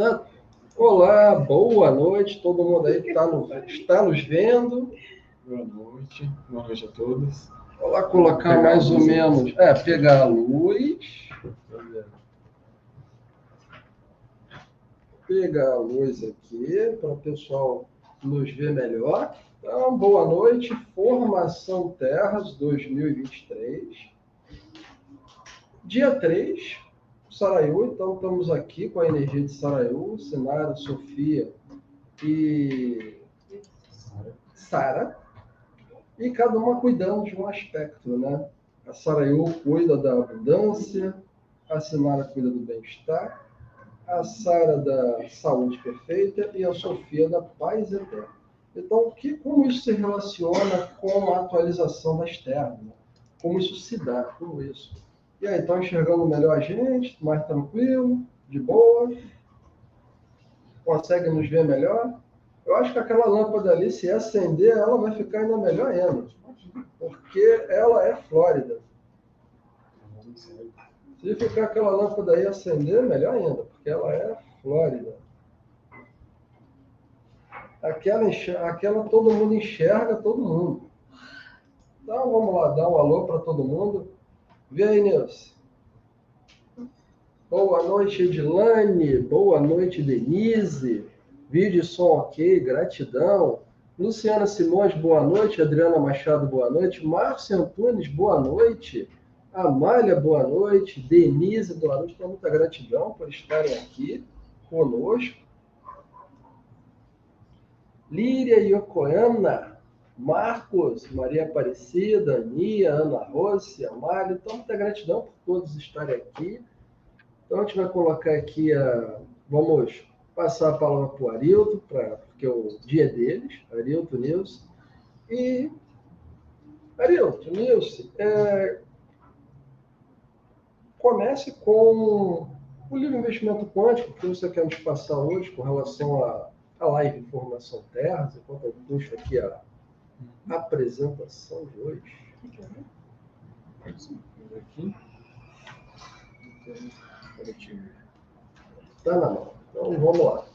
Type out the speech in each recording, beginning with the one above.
Tá? Olá, boa noite, todo mundo aí que está nos vendo. Boa noite a todos. Vou lá colocar mais ou menos, pegar a luz. Pegar a luz aqui para o pessoal nos ver melhor. Então, boa noite, Formação Terras 2023. Dia 3, Saraiú, então estamos aqui com a energia de Saraiú, Sinara, Sofia e Sara, e cada uma cuidando de um aspecto, né? A Saraiú cuida da abundância, a Sinara cuida do bem-estar, a Sara da saúde perfeita e a Sofia da paz eterna. Então, como isso se relaciona com a atualização das terras? Né? Como isso se dá, como isso? E aí, estão enxergando melhor a gente, mais tranquilo, de boa? Consegue nos ver melhor? Eu acho que aquela lâmpada ali, se acender, ela vai ficar ainda melhor ainda. Porque ela é Flórida. Se ficar aquela lâmpada aí acender, melhor ainda, porque ela é Flórida. Aquela todo mundo enxerga todo mundo. Então vamos lá, dar um alô para todo mundo. Vê aí, Nilce. Boa noite, Edilane. Boa noite, Denise. Vídeo e som ok, gratidão. Luciana Simões, boa noite. Adriana Machado, boa noite. Márcio Antunes, boa noite. Amália, boa noite. Denise, boa noite. Então, muita gratidão por estarem aqui conosco. Líria Yokoana, Marcos, Maria Aparecida, Ania, Ana Rossi, Amália. Então, muita gratidão por todos estarem aqui. Então, a gente vai colocar aqui vamos passar a palavra para o Arilton, porque é o dia deles, Arilton, Nilce. E, Arilton, Nilce, comece com o livro Investimento Quântico, que você quer nos passar hoje com relação à live Informação Terras, enquanto eu puxo aqui a apresentação de hoje. Aqui. Está na mão. Então, vamos lá.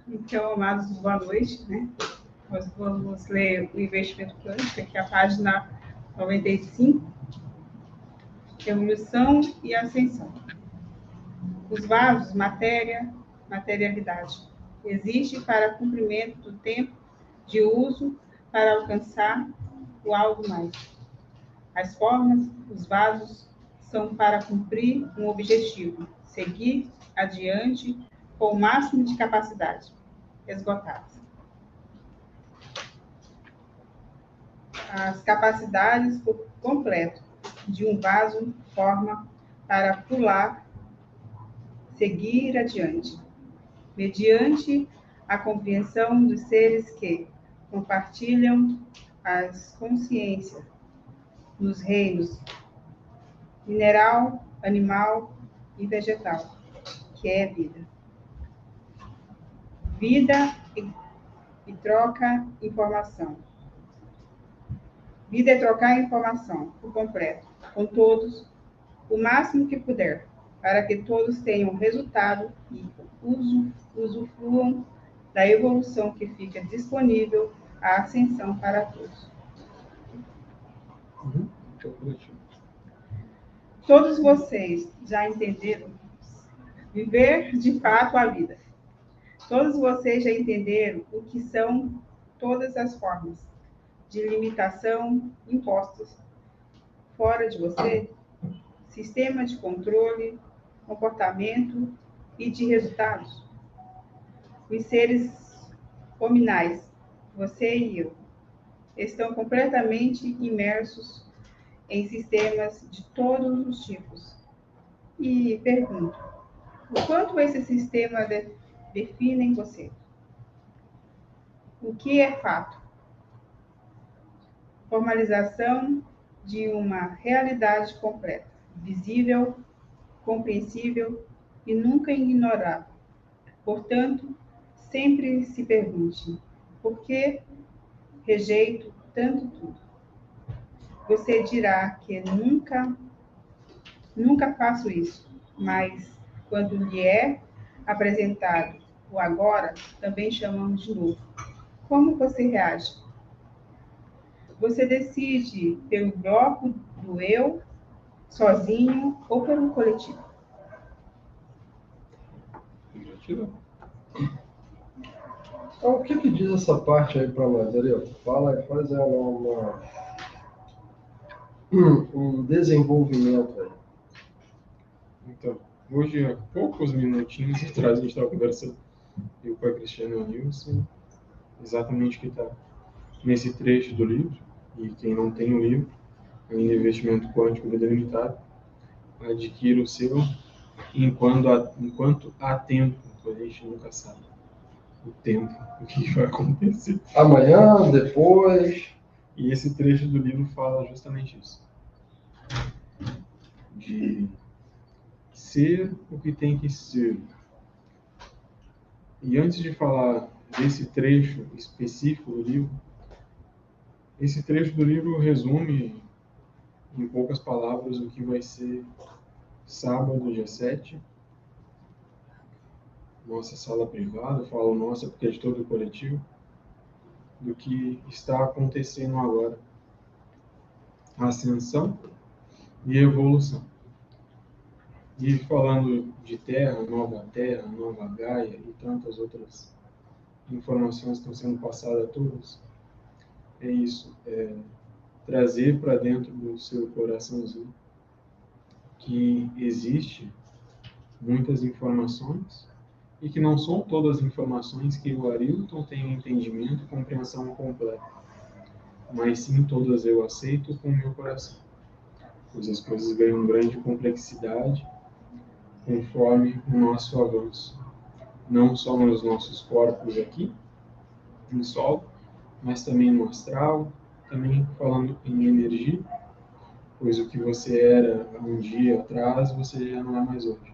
Então, amados, boa noite, né? Nós vamos ler o Investimento Quântico, aqui a página 95, Evolução e Ascensão. Os vasos, matéria, materialidade. Existe para cumprimento do tempo de uso para alcançar o algo mais. As formas, os vasos, são para cumprir um objetivo, seguir adiante com o máximo de capacidade, esgotadas. As capacidades por completo de um vaso forma para pular, seguir adiante, mediante a compreensão dos seres que compartilham as consciências nos reinos mineral, animal e vegetal, que é vida. Vida e troca informação. Vida é trocar informação por completo, com todos, o máximo que puder, para que todos tenham resultado e usufruam da evolução que fica disponível à ascensão para todos. Todos vocês já entenderam viver de fato a vida. Todos vocês já entenderam o que são todas as formas de limitação impostas fora de você, sistema de controle, comportamento e de resultados. Os seres hominais, você e eu, estão completamente imersos em sistemas de todos os tipos. E pergunto, o quanto esse sistema define você? O que é fato? Formalização de uma realidade completa, visível, compreensível e nunca ignorável. Portanto, sempre se pergunte, por que rejeito tanto tudo? Você dirá que nunca faço isso, mas Quando lhe é apresentado o agora, também chamamos de novo. Como você reage? Você decide pelo bloco do eu, sozinho ou pelo coletivo? Gratidão. Então, o que que diz essa parte aí para nós, Ariel? Fala, faz um desenvolvimento aí. Então, hoje, há poucos minutinhos atrás, a gente estava conversando, eu com a Cristiana e o Nilson, exatamente o que está nesse trecho do livro. E quem não tem o livro, ainda Investimento Quântico Vida Limitada, adquira o seu enquanto há tempo, a gente nunca sabe o tempo, o que vai acontecer. Amanhã, depois. E esse trecho do livro fala justamente isso. De ser o que tem que ser. E antes de falar desse trecho específico do livro, esse trecho do livro resume, em poucas palavras, o que vai ser sábado, dia 7. Nossa sala privada, falo nossa porque é de todo o coletivo, do que está acontecendo agora. Ascensão e evolução. E falando de Terra, Nova Gaia e tantas outras informações que estão sendo passadas a todos, é isso, trazer para dentro do seu coraçãozinho que existe muitas informações e que não são todas as informações que o Arilton tem entendimento e compreensão completa, mas sim todas eu aceito com o meu coração, pois as coisas ganham grande complexidade conforme o nosso avanço, não só nos nossos corpos aqui, no Sol, mas também no astral, também falando em energia, pois o que você era um dia atrás, você já não é mais hoje.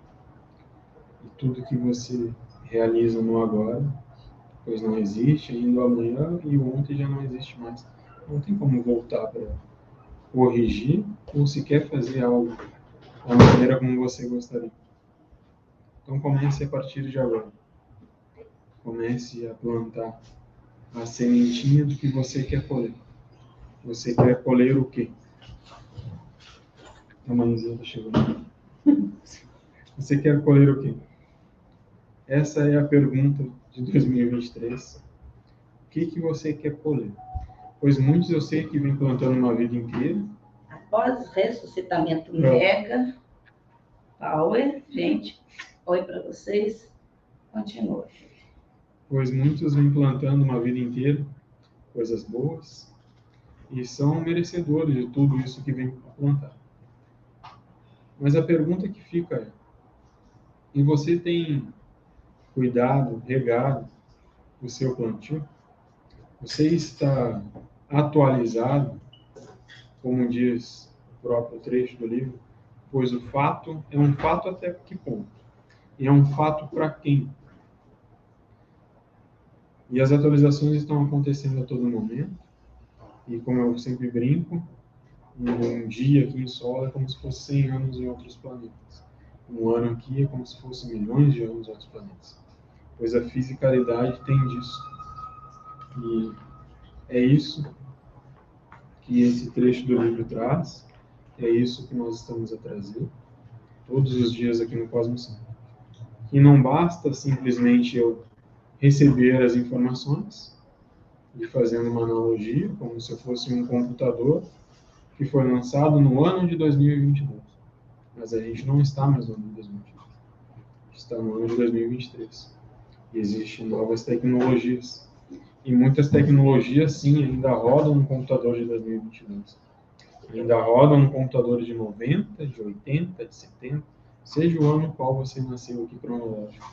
E tudo que você realiza no agora, pois não existe ainda o amanhã e o ontem já não existe mais. Não tem como voltar para corrigir ou sequer fazer algo da maneira como você gostaria. Então comece a partir de agora. Comece a plantar a sementinha do que você quer colher. Você quer colher o quê? A mãezinha está chegando. Você quer colher o quê? Essa é a pergunta de 2023. O que você quer colher? Pois muitos eu sei que vem plantando uma vida inteira. Após o ressuscitamento mega power, gente, oi para vocês, continua. Pois muitos vêm plantando uma vida inteira, coisas boas, e são merecedores de tudo isso que vem plantar. Mas a pergunta que fica é, e você tem cuidado, regado o seu plantio? Você está atualizado, como diz o próprio trecho do livro, pois o fato é um fato até que ponto? E é um fato para quem? E as atualizações estão acontecendo a todo momento, e como eu sempre brinco, um dia aqui em Sol é como se fosse 100 anos em outros planetas. Um ano aqui é como se fosse milhões de anos em outros planetas. Pois a fisicalidade tem disso. E é isso que esse trecho do livro traz, é isso que nós estamos a trazer todos os dias aqui no Cosmos. E não basta simplesmente eu receber as informações, e fazendo uma analogia, como se eu fosse um computador que foi lançado no ano de 2022. Mas a gente não está mais no ano de 2022. Está no ano de 2023. E existem novas tecnologias. E muitas tecnologias, sim, ainda rodam no computador de 2022. Ainda rodam no computador de 90, de 80, de 70, seja o ano no qual você nasceu aqui cronológico.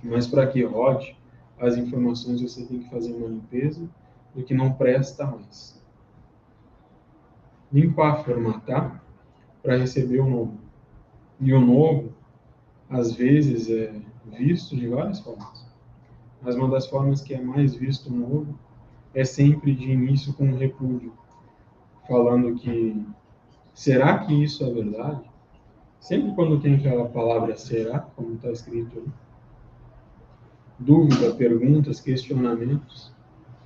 Mas para que rode as informações, você tem que fazer uma limpeza do que não presta mais. Limpar, formatar, para receber o novo. E o novo, às vezes, é visto de várias formas. Mas uma das formas que é mais visto o novo é sempre de início com um repúdio, falando que será que isso é verdade? Sempre quando tem aquela palavra será, como está escrito ali, dúvida, perguntas, questionamentos,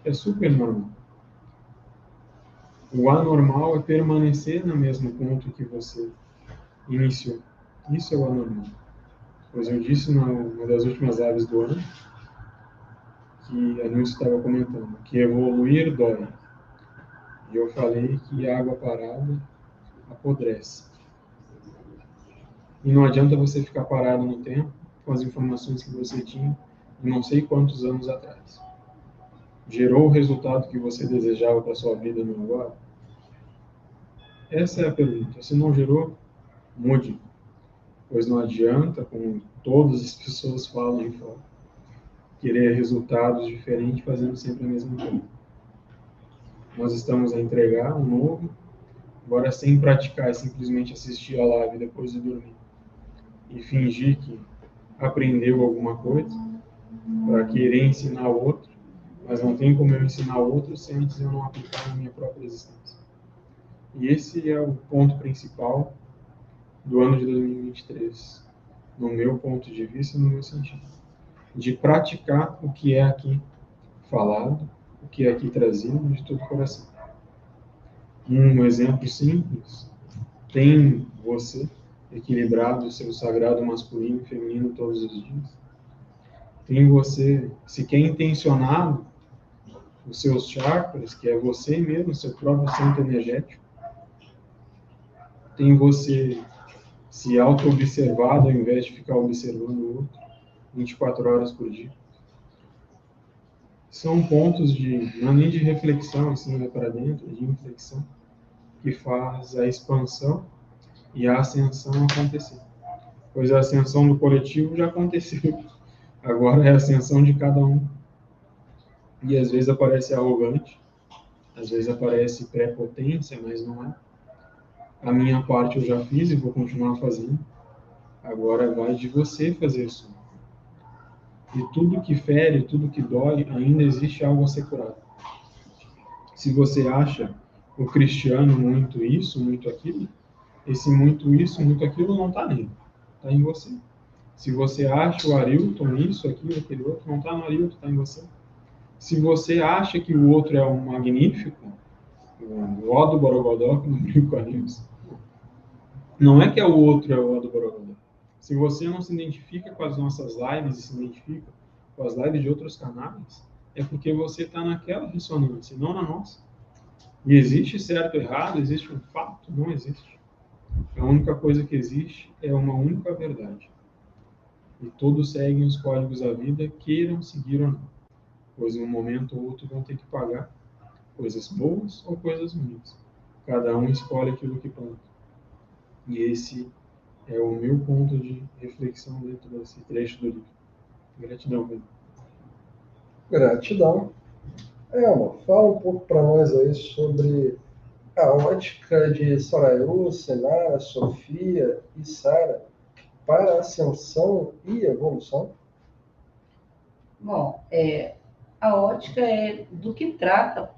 é super normal. O anormal é permanecer no mesmo ponto que você iniciou. Isso é o anormal. Pois eu disse numa das últimas lives do ano, que a Nilce estava comentando, que evoluir dói. E eu falei que água parada apodrece. E não adianta você ficar parado no tempo com as informações que você tinha de não sei quantos anos atrás. Gerou o resultado que você desejava para a sua vida no agora? Essa é a pergunta. Se não gerou, mude. Pois não adianta, como todas as pessoas falam de fora, querer resultados diferentes fazendo sempre a mesma coisa. Nós estamos a entregar um novo, agora sem praticar, simplesmente assistir a live depois de dormir e fingir que aprendeu alguma coisa para querer ensinar o outro, mas não tem como eu ensinar o outro se antes eu não aplicar na minha própria existência. E esse é o ponto principal do ano de 2023, no meu ponto de vista e no meu sentido, de praticar o que é aqui falado, o que é aqui trazido de todo o coração. Um exemplo simples, tem você equilibrado o seu sagrado masculino e feminino todos os dias? Tem você sequer intencionado os seus chakras, que é você mesmo, seu próprio centro energético? Tem você se auto-observado ao invés de ficar observando o outro 24 horas por dia? São pontos não é nem de reflexão, assim, é para dentro, de reflexão, que faz a expansão e a ascensão acontecer. Pois a ascensão do coletivo já aconteceu. Agora é a ascensão de cada um. E às vezes aparece arrogante, às vezes aparece prepotência, mas não é. A minha parte eu já fiz e vou continuar fazendo. Agora vai de você fazer isso. E tudo que fere, tudo que dói, ainda existe algo a ser curado. Se você acha o cristiano muito isso, muito aquilo, esse muito isso, muito aquilo não está nele, está em você. Se você acha o Arilton isso, aquilo, aquele outro, não está no Arilton, está em você. Se você acha que o outro é um magnífico, o ó do Borogodó, que não brinco com a Nilce, não é que é o outro é o ó do Borogodó. Se você não se identifica com as nossas lives e se identifica com as lives de outros canais, é porque você está naquela ressonância, não na nossa. E existe certo ou errado? Existe um fato? Não existe. A única coisa que existe é uma única verdade. E todos seguem os códigos da vida, queiram seguir ou não. Pois em um momento ou outro vão ter que pagar coisas boas ou coisas ruins. Cada um escolhe aquilo que planta. E esse é o meu ponto de reflexão dentro desse trecho do livro. Gratidão, Pedro. Gratidão. Elma, fala um pouco para nós aí sobre a ótica de Soraiu, Senara, Sofia e Sara para a ascensão e evolução. Bom, a ótica é do que trata,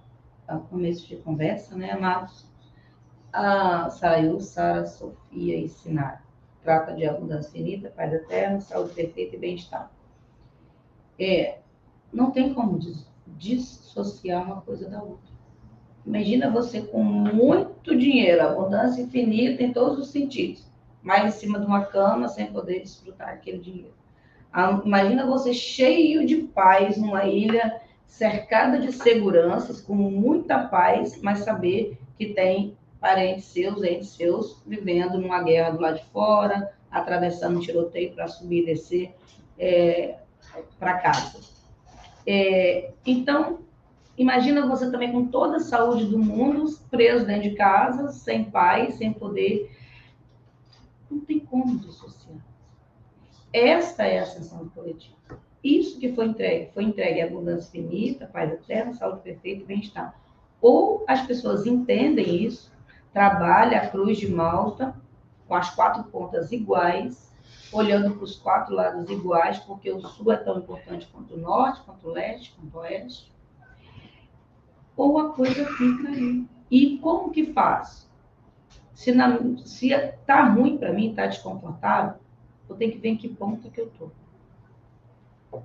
ao começo de conversa, né, amados? A Soraiu, Sara, Sofia e Sinara. Trata de abundância infinita, paz eterna, saúde perfeita e bem-estar. Não tem como dissociar uma coisa da outra. Imagina você com muito dinheiro, abundância infinita em todos os sentidos, mas em cima de uma cama sem poder desfrutar aquele dinheiro. Imagina você cheio de paz numa ilha cercada de seguranças, com muita paz, mas saber que tem parentes seus, entes seus, vivendo numa guerra do lado de fora, atravessando um tiroteio para subir e descer para casa. Então, imagina você também com toda a saúde do mundo, preso dentro de casa, sem paz, sem poder. Não tem como dissociar. Esta é a ascensão do coletivo. Isso que foi entregue à abundância infinita, paz eterna, saúde perfeita e bem-estar. Ou as pessoas entendem isso, trabalham a cruz de Malta com as 4 pontas iguais, olhando para os 4 lados iguais, porque o sul é tão importante quanto o norte, quanto o leste, quanto o oeste. Ou a coisa fica aí. E como que faz? Se tá ruim para mim, tá desconfortável, eu tenho que ver em que ponto que eu tô.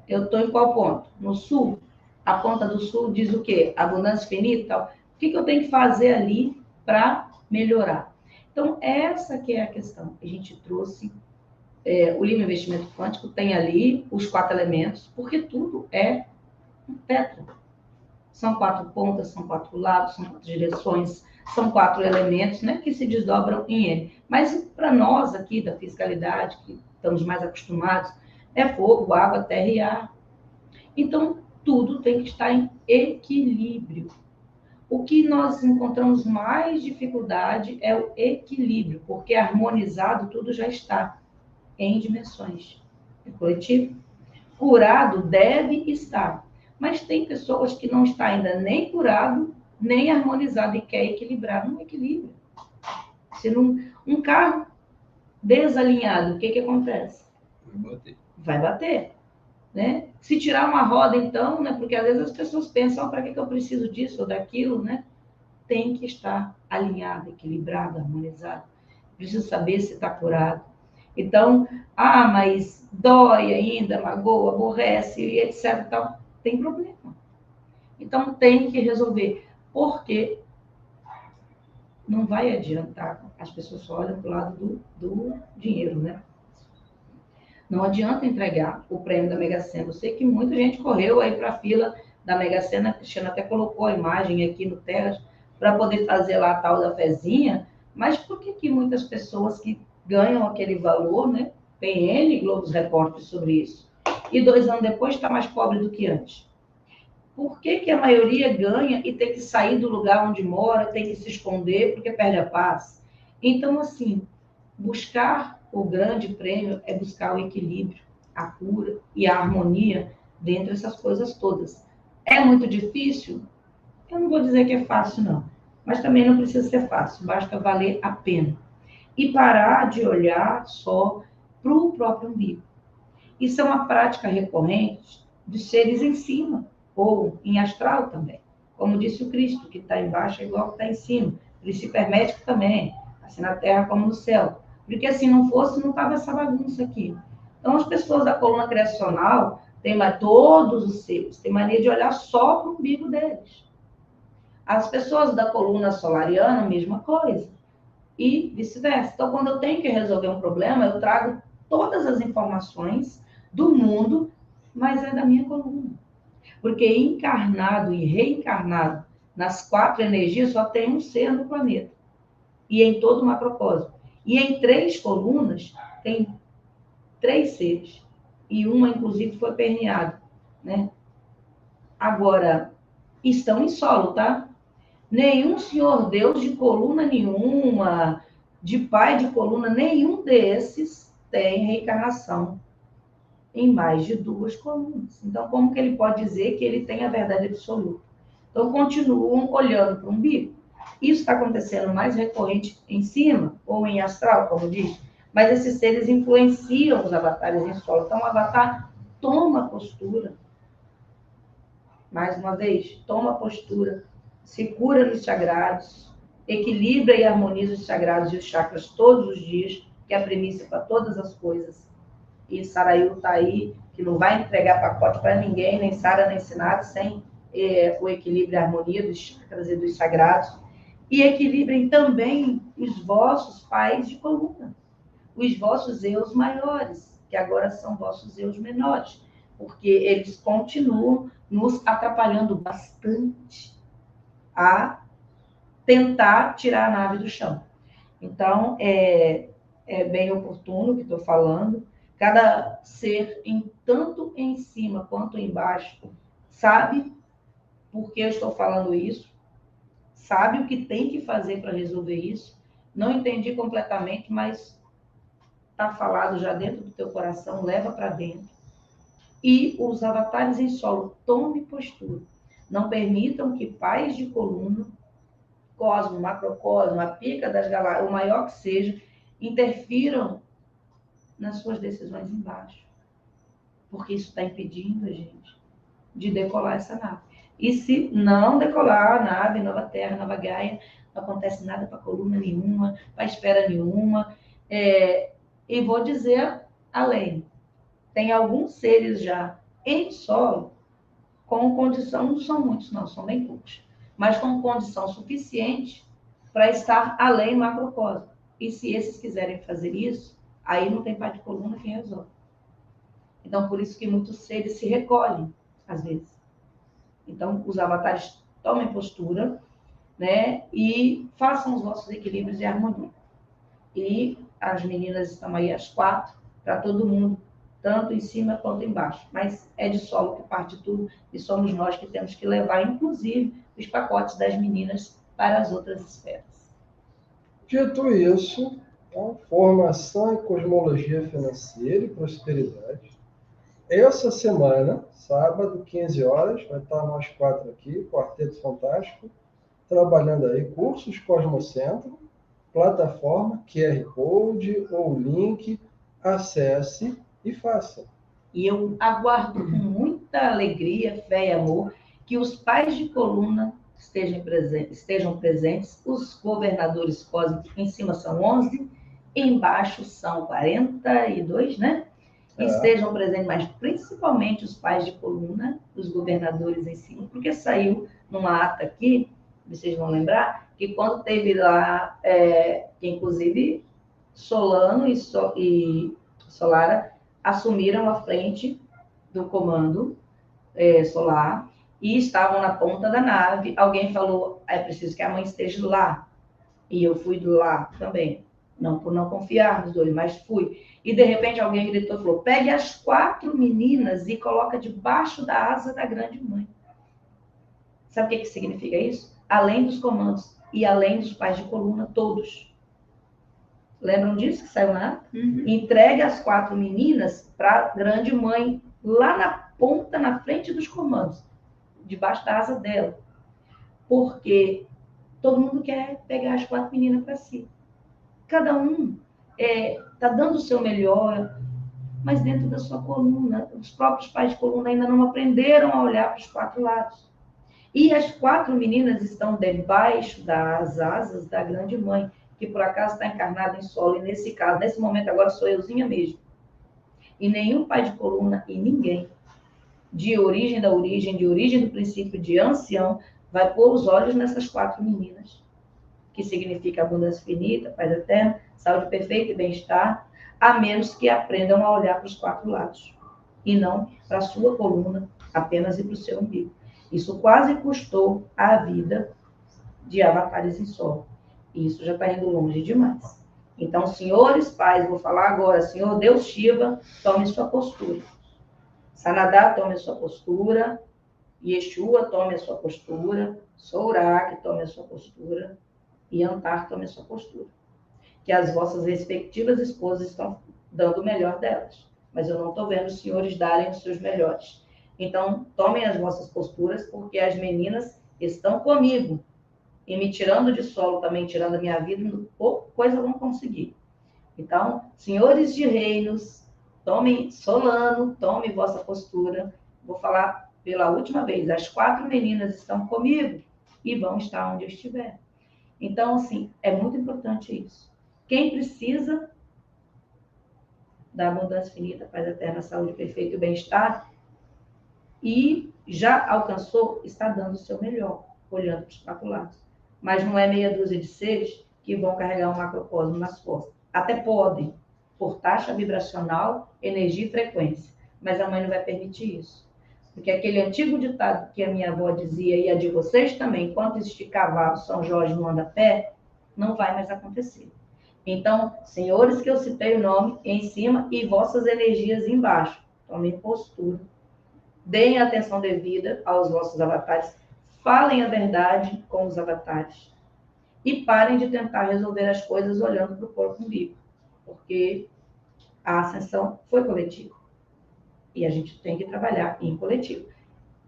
Eu tô em qual ponto? No sul? A ponta do sul diz o quê? Abundância infinita e tal. O que eu tenho que fazer ali para melhorar? Então, essa que é a questão. A gente trouxe o livro Investimento Quântico, tem ali os 4 elementos, porque tudo é um tetra. São 4 pontas, são 4 lados, são 4 direções, são 4 elementos, né, que se desdobram em N. Mas para nós aqui da fiscalidade, que estamos mais acostumados, é fogo, água, terra e ar. Então, tudo tem que estar em equilíbrio. O que nós encontramos mais dificuldade é o equilíbrio, porque harmonizado tudo já está em dimensões. É coletivo. Curado deve estar. Mas tem pessoas que não estão ainda nem curado, nem harmonizado e quer equilibrar. Não é equilíbrio. Se um carro desalinhado, o que acontece? Vai bater. Né? Se tirar uma roda, então, né? Porque às vezes as pessoas pensam, para que eu preciso disso ou daquilo, né? Tem que estar alinhado, equilibrado, harmonizado. Preciso saber se está curado. Então, mas dói ainda, magoa, aborrece, e etc. Tal. Tem problema. Então, tem que resolver. Porque não vai adiantar. As pessoas só olham para o lado do dinheiro, né? Não adianta entregar o prêmio da Mega Sena. Eu sei que muita gente correu aí para a fila da Mega Sena. A Cristina até colocou a imagem aqui no Terras para poder fazer lá a tal da fezinha. Mas por que muitas pessoas que ganham aquele valor, né? Tem N Globos Repórteres sobre isso. E 2 anos depois está mais pobre do que antes. Por que a maioria ganha e tem que sair do lugar onde mora, tem que se esconder porque perde a paz? Então, assim, buscar o grande prêmio é buscar o equilíbrio, a cura e a harmonia dentro dessas coisas todas. É muito difícil? Eu não vou dizer que é fácil, não. Mas também não precisa ser fácil, basta valer a pena. E parar de olhar só para o próprio umbigo. Isso é uma prática recorrente dos seres em cima, ou em astral também. Como disse o Cristo, que está embaixo é igual que está em cima. O princípio hermético também, assim na terra como no céu. Porque se não fosse, não estava essa bagunça aqui. Então, as pessoas da coluna criacional, todos os seres, têm mania de olhar só para o umbigo deles. As pessoas da coluna solariana, mesma coisa. E vice-versa. Então, quando eu tenho que resolver um problema, eu trago todas as informações do mundo, mas é da minha coluna. Porque encarnado e reencarnado nas 4 energias só tem um ser no planeta. E em todo o macrocosmo. E em 3 colunas tem 3 seres. E uma, inclusive, foi perneada. Né? Agora, estão em solo, tá? Nenhum senhor Deus de coluna nenhuma, de pai de coluna, nenhum desses tem reencarnação em mais de 2 colunas. Então, como que ele pode dizer que ele tem a verdade absoluta? Então, continuam olhando para o umbigo. Isso está acontecendo mais recorrente em cima, ou em astral, como diz, mas esses seres influenciam os avatares em solo. Então, o avatar toma postura. Mais uma vez, toma postura, se cura nos sagrados, equilibra e harmoniza os sagrados e os chakras todos os dias, que é a premissa para todas as coisas. E Sarayu está aí, que não vai entregar pacote para ninguém, nem Sara, nem Sinara, sem o equilíbrio e a harmonia dos chakras e dos sagrados. E equilibrem também os vossos pais de coluna, os vossos eus maiores, que agora são vossos eus menores, porque eles continuam nos atrapalhando bastante a tentar tirar a nave do chão. Então, é bem oportuno o que estou falando. Cada ser, tanto em cima quanto embaixo, sabe por que eu estou falando isso, sabe o que tem que fazer para resolver isso. Não entendi completamente, mas está falado já dentro do teu coração, leva para dentro. E os avatares em solo, tome postura. Não permitam que pais de coluna, cosmo, macrocosmo, a pica das galáxias, o maior que seja, interfiram nas suas decisões embaixo. Porque isso está impedindo a gente de decolar essa nave. E se não decolar a nave, Nova Terra, Nova Gaia, não acontece nada para coluna nenhuma, para esfera nenhuma. E vou dizer além, tem alguns seres já em solo com condição, não são muitos não, são bem poucos, mas com condição suficiente para estar além macrocosmo. E se esses quiserem fazer isso, aí não tem pai de coluna que resolve. Então, por isso que muitos seres se recolhem, às vezes. Então, os avatares tomem postura, né? E façam os vossos equilíbrios e harmonia. E as meninas estão aí às 4, para todo mundo, tanto em cima quanto embaixo. Mas é de solo que parte tudo, e somos nós que temos que levar, inclusive, os pacotes das meninas para as outras esferas. Dito isso, tá? Formação em cosmologia financeira e prosperidade. Essa semana, sábado, 15 horas, vai estar nós 4 aqui, Quarteto Fantástico, trabalhando aí cursos Cosmocentro, plataforma, QR Code ou link, acesse e faça. E eu aguardo com muita alegria, fé e amor que os pais de coluna estejam presentes, os governadores cósmicos, em cima são 11, embaixo são 42, né? Estejam presentes, mas principalmente os pais de coluna, os governadores em cima, porque saiu numa ata aqui, vocês vão lembrar, que quando teve lá, que inclusive Solano e Solara assumiram a frente do comando solar e estavam na ponta da nave. Alguém falou, é preciso que a mãe esteja lá. E eu fui lá também. Não por não confiar nos dois, mas fui. E de repente alguém gritou e falou, pegue as 4 meninas e coloca debaixo da asa da grande mãe. Sabe o que significa isso? Além dos comandos e além dos pais de coluna, todos. Lembram disso que saiu lá? Entregue as 4 meninas para a grande mãe, lá na ponta, na frente dos comandos, debaixo da asa dela. Porque todo mundo quer pegar as 4 meninas para si. Cada um está dando o seu melhor, mas dentro da sua coluna. Os próprios pais de coluna ainda não aprenderam a olhar para os 4 lados. E as 4 meninas estão debaixo das asas da grande mãe, que por acaso está encarnada em solo. E nesse caso, nesse momento agora, sou euzinha mesmo. E nenhum pai de coluna e ninguém, de origem do princípio, de ancião, vai pôr os olhos nessas 4 meninas, que significa abundância infinita, paz eterna, saúde perfeita e bem-estar, a menos que aprendam a olhar para os 4 lados, e não para a sua coluna, apenas e para o seu umbigo. Isso quase custou a vida de avatares em solo. E isso já está indo longe demais. Então, senhores pais, vou falar agora, senhor Deus Shiva, tome sua postura. Sanadá, tome sua postura. Yeshua, tome a sua postura. Sourak, tome a sua postura. E Antar, tome a sua postura. Que as vossas respectivas esposas estão dando o melhor delas. Mas eu não estou vendo os senhores darem os seus melhores. Então, tomem as vossas posturas, porque as meninas estão comigo. E me tirando de solo, também tirando a minha vida, pouca coisa vão conseguir. Então, senhores de reinos, tomem Solano, tome vossa postura. Vou falar pela última vez, as 4 meninas estão comigo e vão estar onde eu estiver. Então, assim, é muito importante isso. Quem precisa da abundância infinita, paz eterna, saúde perfeita e bem-estar, e já alcançou, está dando o seu melhor, olhando para os 4 lados. Mas não é meia dúzia de seres que vão carregar um macrocosmo nas costas. Até podem, por taxa vibracional, energia e frequência, mas a mãe não vai permitir isso. Porque aquele antigo ditado que a minha avó dizia, e a de vocês também, enquanto existir cavalo, São Jorge não anda a pé, não vai mais acontecer. Então, senhores que eu citei o nome em cima e vossas energias embaixo, tomem postura. Deem a atenção devida aos vossos avatares, falem a verdade com os avatares e parem de tentar resolver as coisas olhando para o corpo umbigo, porque a ascensão foi coletiva e a gente tem que trabalhar em coletivo.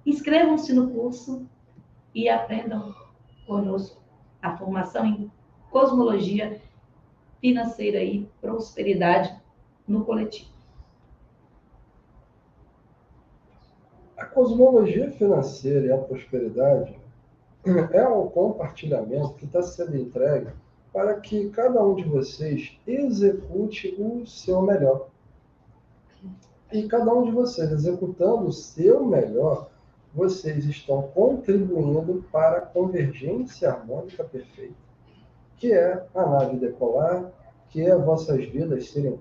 Inscrevam-se no curso e aprendam conosco a formação em cosmologia financeira e prosperidade no coletivo. A cosmologia financeira e a prosperidade é um compartilhamento que está sendo entregue para que cada um de vocês execute o seu melhor. E cada um de vocês executando o seu melhor, vocês estão contribuindo para a convergência harmônica perfeita, que é a nave decolar, que é vossas vidas serem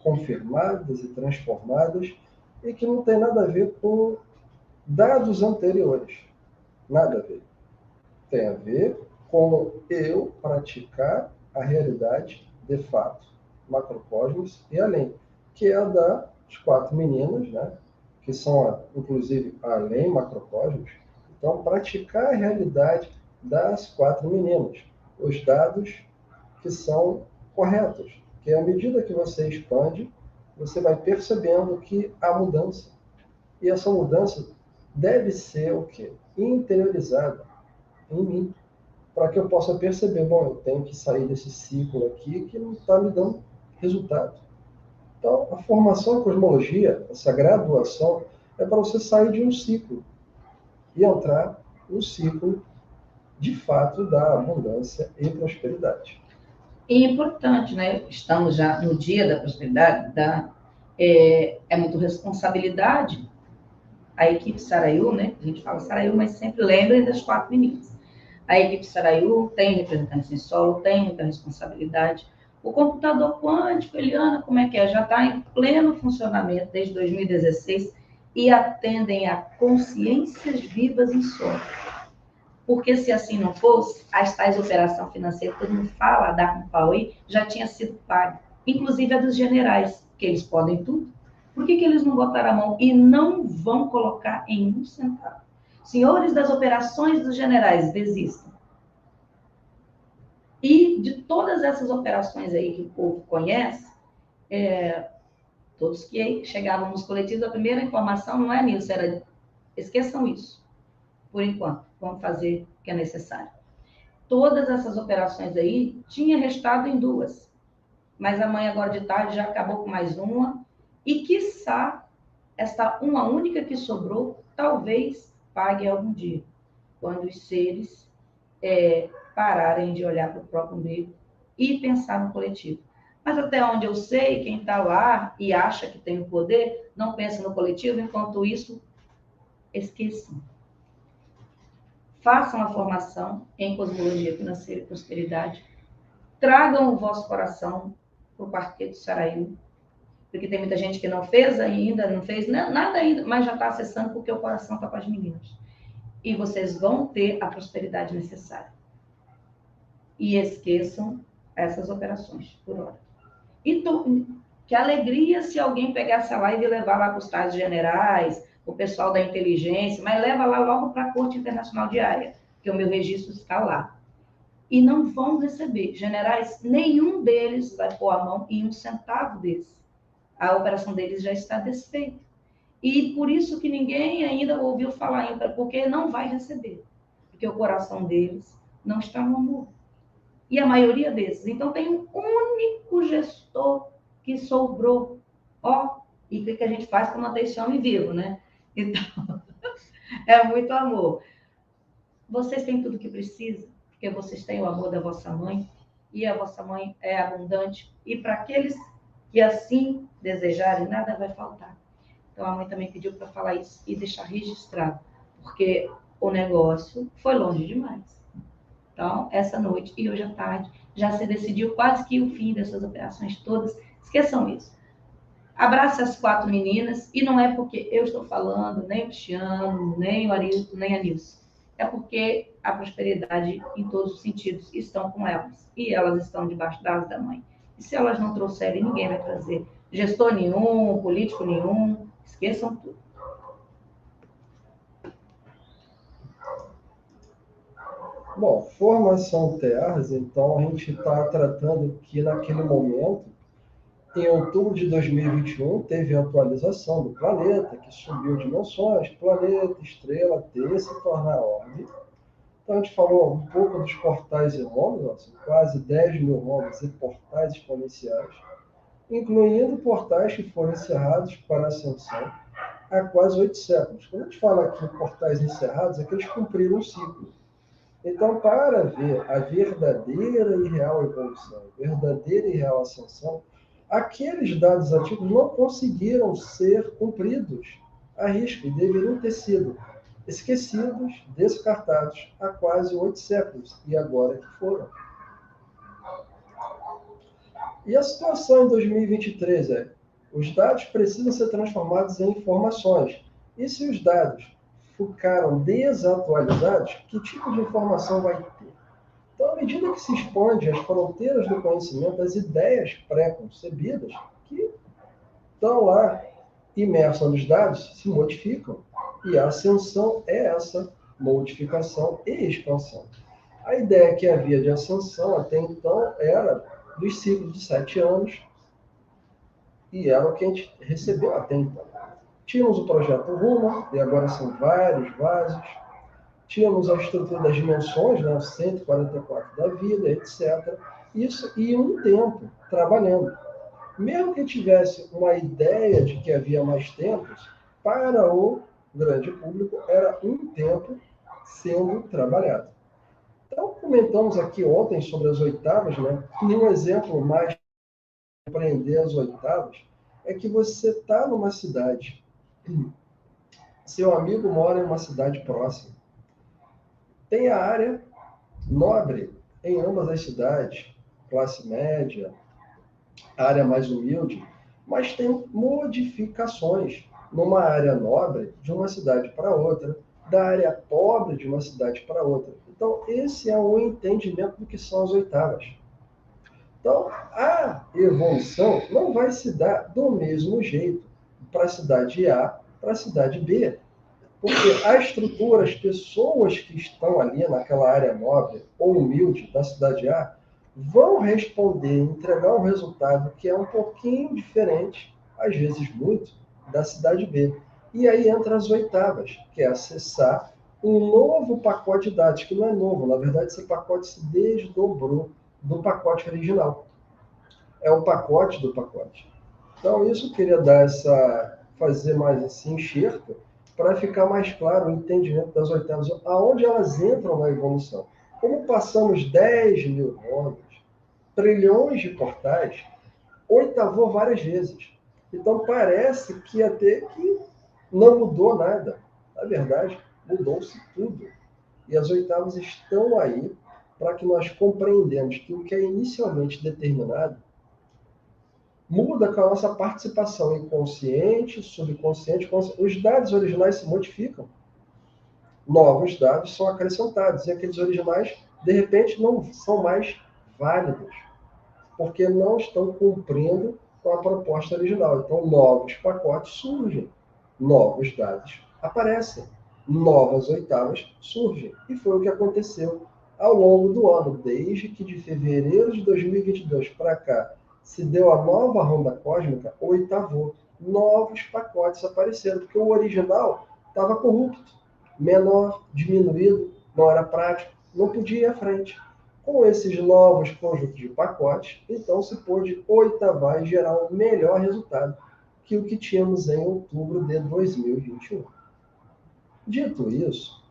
confirmadas e transformadas, e que não tem nada a ver com dados anteriores. Nada a ver. Tem a ver com eu praticar a realidade de fato, macrocosmos e além, que é a das 4 meninas, né? Que são, inclusive, além macrocosmos. Então, praticar a realidade das 4 meninas, os dados que são corretos, que à medida que você expande, você vai percebendo que há mudança. E essa mudança deve ser o quê? Interiorizada em mim, para que eu possa perceber, bom, eu tenho que sair desse ciclo aqui que não está me dando resultado. Então, a formação em cosmologia, essa graduação, é para você sair de um ciclo e entrar no ciclo, de fato, da abundância e prosperidade. E importante, né? Estamos já no dia da prosperidade, é muito responsabilidade. A equipe Saraiu, né? A gente fala Saraiu, mas sempre lembrem das 4 meninas. A equipe Saraiu tem representantes em solo, tem muita responsabilidade. O computador quântico, Eliana, como é que é? Já está em pleno funcionamento desde 2016 e atendem a consciências vivas em solo. Porque se assim não fosse, as tais operações financeiras, todo mundo fala, dá com pau aí, já tinha sido pago. Inclusive a dos generais, que eles podem tudo. Por que eles não botaram a mão e não vão colocar em 1 centavo? Senhores das operações dos generais, desistam. E de todas essas operações aí que o povo conhece, todos que chegavam nos coletivos, a primeira informação não é nisso, era esqueçam isso, por enquanto, vamos fazer o que é necessário. Todas essas operações aí, tinha restado em 2, mas amanhã, agora de tarde, já acabou com mais uma, e quiçá, esta uma única que sobrou, talvez pague algum dia, quando os seres pararem de olhar para o próprio umbigo e pensar no coletivo. Mas até onde eu sei, quem está lá e acha que tem o poder, não pensa no coletivo, enquanto isso, esqueçam. Façam a formação em cosmologia financeira e prosperidade. Tragam o vosso coração para o Quarteto Saraiu, porque tem muita gente que não fez ainda, não fez nada ainda, mas já está acessando porque o coração está com as meninas. E vocês vão ter a prosperidade necessária. E esqueçam essas operações por hora. E que alegria se alguém pegasse a live e levar lá para os tais generais, o pessoal da inteligência, mas leva lá logo para a Corte Internacional Diária, que o meu registro está lá. E não vão receber. Generais, nenhum deles vai pôr a mão em 1 centavo desse. A operação deles já está desfeita. E por isso que ninguém ainda ouviu falar ainda, porque não vai receber. Porque o coração deles não está no amor. E a maioria desses. Então, tem um único gestor que sobrou. E o que a gente faz para manter esse homem vivo, né? Então, é muito amor. Vocês têm tudo o que precisam, porque vocês têm o amor da vossa mãe, e a vossa mãe é abundante. E para aqueles que assim desejarem, nada vai faltar. Então, a mãe também pediu para falar isso e deixar registrado, porque o negócio foi longe demais. Então, essa noite e hoje à tarde, já se decidiu quase que o fim dessas operações todas. Esqueçam isso. Abrace as 4 meninas, e não é porque eu estou falando, nem o Cristiano, nem o Arilton, nem a Nilce. É porque a prosperidade, em todos os sentidos, estão com elas. E elas estão debaixo da asa da mãe. E se elas não trouxerem, ninguém vai trazer. Gestor nenhum, político nenhum, esqueçam tudo. Bom, formação TEARS, então a gente está tratando que naquele momento, em outubro de 2021, teve a atualização do planeta, que subiu dimensões, planeta, estrela, T, se tornar orbe. Então a gente falou um pouco dos portais e romos, quase 10 mil romos e portais exponenciais, incluindo portais que foram encerrados para a ascensão há quase 8 séculos. Quando a gente fala aqui em portais encerrados, é que eles cumpriram um ciclo. Então, para ver a verdadeira e real evolução, verdadeira e real ascensão, aqueles dados antigos não conseguiram ser cumpridos a risco e deveriam ter sido esquecidos, descartados há quase 8 séculos, e agora que foram. E a situação em 2023 é: os dados precisam ser transformados em informações. E se os dados ficaram desatualizados, que tipo de informação vai ter? Então, à medida que se expande as fronteiras do conhecimento, as ideias pré-concebidas que estão lá imersas nos dados se modificam. E a ascensão é essa modificação e expansão. A ideia que havia de ascensão até então era dos ciclos de 7 anos, e era o que a gente recebeu até então. Tínhamos o projeto Ruma, e agora são vários vasos. Tínhamos a estrutura das dimensões, né, 144 da vida, etc. Isso e um tempo trabalhando. Mesmo que tivesse uma ideia de que havia mais tempos, para o grande público era um tempo sendo trabalhado. Então, comentamos aqui ontem sobre as oitavas, né? E um exemplo mais para compreender as oitavas é que você está numa cidade, seu amigo mora em uma cidade próxima, tem a área nobre em ambas as cidades, classe média, área mais humilde, mas tem modificações numa área nobre de uma cidade para outra, da área pobre de uma cidade para outra. Então, esse é o entendimento do que são as oitavas. Então, a evolução não vai se dar do mesmo jeito para a cidade A, para a cidade B. Porque a estrutura, as pessoas que estão ali naquela área nobre ou humilde da cidade A, vão responder, entregar um resultado que é um pouquinho diferente, às vezes muito, da cidade B. E aí entra as oitavas, que é acessar um novo pacote de dados, que não é novo, na verdade esse pacote se desdobrou do pacote original. É o pacote do pacote. Então isso eu queria dar fazer mais esse enxerto, para ficar mais claro o entendimento das oitavas, aonde elas entram na evolução. Como passamos 10 mil nomes, trilhões de portais, oitavou várias vezes. Então parece que até que não mudou nada. Na verdade, mudou-se tudo. E as oitavas estão aí para que nós compreendamos que o que é inicialmente determinado muda com a nossa participação inconsciente, subconsciente, consciente. Os dados originais se modificam. Novos dados são acrescentados. E aqueles originais, de repente, não são mais válidos, porque não estão cumprindo com a proposta original. Então, novos pacotes surgem, novos dados aparecem, novas oitavas surgem. E foi o que aconteceu ao longo do ano, desde que de fevereiro de 2022 para cá se deu a nova ronda cósmica, oitavou. Novos pacotes apareceram, porque o original estava corrupto, menor, diminuído, não era prático, não podia ir à frente. Com esses novos conjuntos de pacotes, então se pôde oitavar e gerar um melhor resultado que o que tínhamos em outubro de 2021. Dito isso,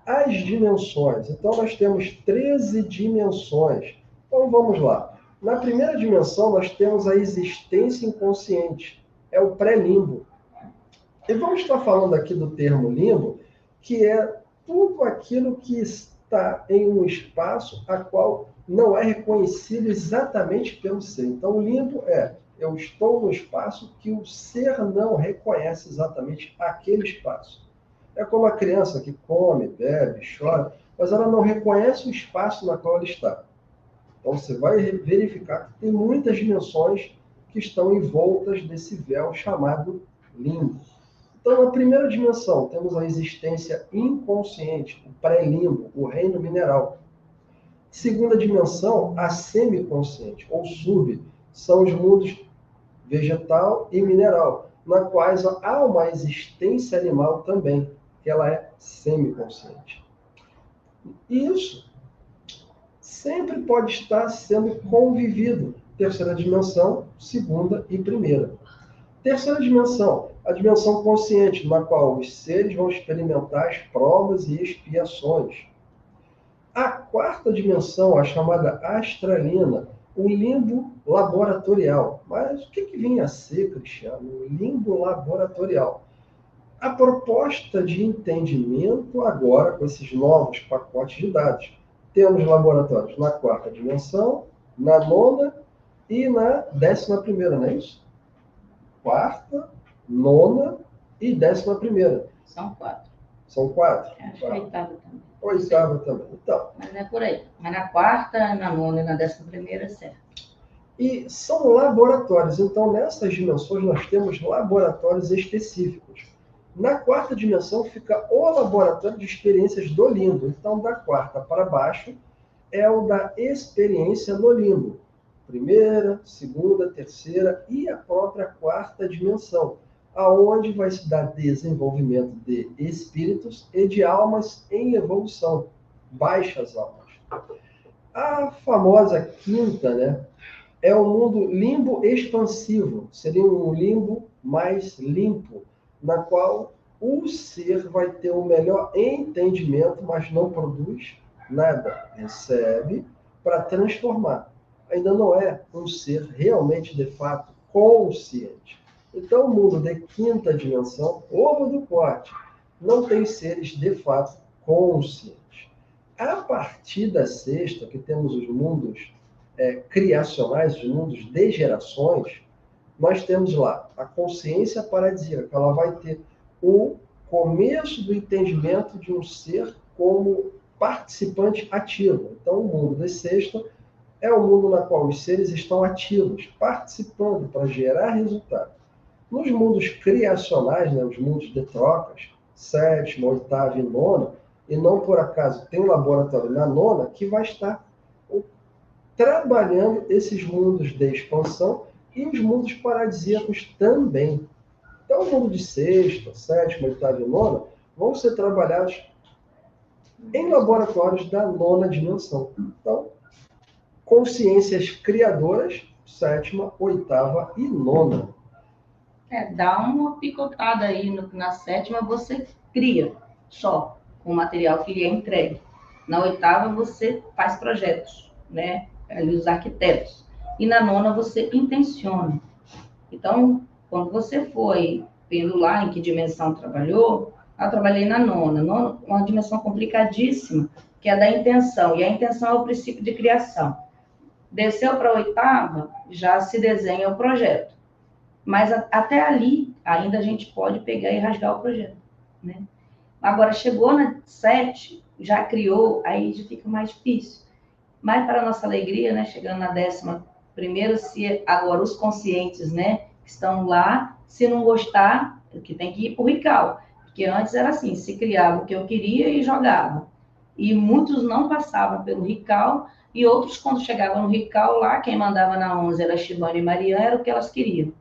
as dimensões. Então nós temos 13 dimensões. Então vamos lá. Na primeira dimensão, nós temos a existência inconsciente. É o pré-limbo. E vamos estar falando aqui do termo limbo, que é tudo aquilo que está em um espaço a qual não é reconhecido exatamente pelo ser. Então, o limbo é: eu estou no espaço que o ser não reconhece exatamente aquele espaço. É como a criança que come, bebe, chora, mas ela não reconhece o espaço na qual ela está. Então, você vai verificar que tem muitas dimensões que estão envoltas desse véu chamado limbo. Então, na primeira dimensão, temos a existência inconsciente, o pré-limbo, o reino mineral. Segunda dimensão, a semiconsciente, ou sub, são os mundos vegetal e mineral, na quais há uma existência animal também, que ela é semiconsciente. Isso sempre pode estar sendo convivido. Terceira dimensão, segunda e primeira. Terceira dimensão, a dimensão consciente, na qual os seres vão experimentar as provas e expiações. A quarta dimensão, a chamada astralina, o limbo laboratorial. Mas o que vinha a ser, Cristiano? O limbo laboratorial. A proposta de entendimento agora, com esses novos pacotes de dados. Temos laboratórios na quarta dimensão, na nona e na 11ª, não é isso? Quarta, nona e 11ª. São 4. São 4? Acho que a oitava também. Oitava também. Então, Mas é por aí. Mas na quarta, na nona e na 11ª é certo. e são laboratórios. Então, nessas dimensões, nós temos laboratórios específicos. Na quarta dimensão fica o laboratório de experiências do limbo. Então, da quarta para baixo é o da experiência no limbo. Primeira, segunda, terceira e a própria quarta dimensão, aonde vai se dar desenvolvimento de espíritos e de almas em evolução, baixas almas. A famosa quinta, né, é o mundo limbo expansivo, seria um limbo mais limpo, na qual o ser vai ter o melhor entendimento, mas não produz nada, recebe para transformar. Ainda não é um ser realmente, de fato, consciente. Então, o mundo de quinta dimensão, ovo do pote, não tem seres, de fato, conscientes. A partir da sexta, que temos os mundos criacionais, os mundos de gerações, nós temos lá a consciência paradisíaca, ela vai ter o começo do entendimento de um ser como participante ativo. Então, o mundo de sexta é o mundo na qual os seres estão ativos, participando para gerar resultado. Nos mundos criacionais, né, os mundos de trocas, sétima, oitava e nona, e não por acaso tem um laboratório na nona que vai estar trabalhando esses mundos de expansão e os mundos paradisíacos também. Então, o mundo de sexta, sétima, oitava e nona vão ser trabalhados em laboratórios da nona dimensão. Então, consciências criadoras, sétima, oitava e nona. Dá uma picotada aí na sétima, você cria só com o material que lhe é entregue. Na oitava, você faz projetos, né? Ali os arquitetos. E na nona, você intenciona. Então, quando você foi vendo lá em que dimensão trabalhou, eu trabalhei na nona. Nona, uma dimensão complicadíssima, que é a da intenção. E a intenção é o princípio de criação. Desceu para a oitava, já se desenha o projeto. Mas até ali, ainda a gente pode pegar e rasgar o projeto, né? Agora, chegou na 7, já criou, aí já fica mais difícil. Mas, para a nossa alegria, né, chegando na 11ª, se agora os conscientes, né, que estão lá, se não gostar, que tem que ir para o RICAL. Porque antes era assim, se criava o que eu queria e jogava. E muitos não passavam pelo RICAL, e outros, quando chegavam no RICAL lá, quem mandava na 11 era Shibana e Mariana, era o que elas queriam.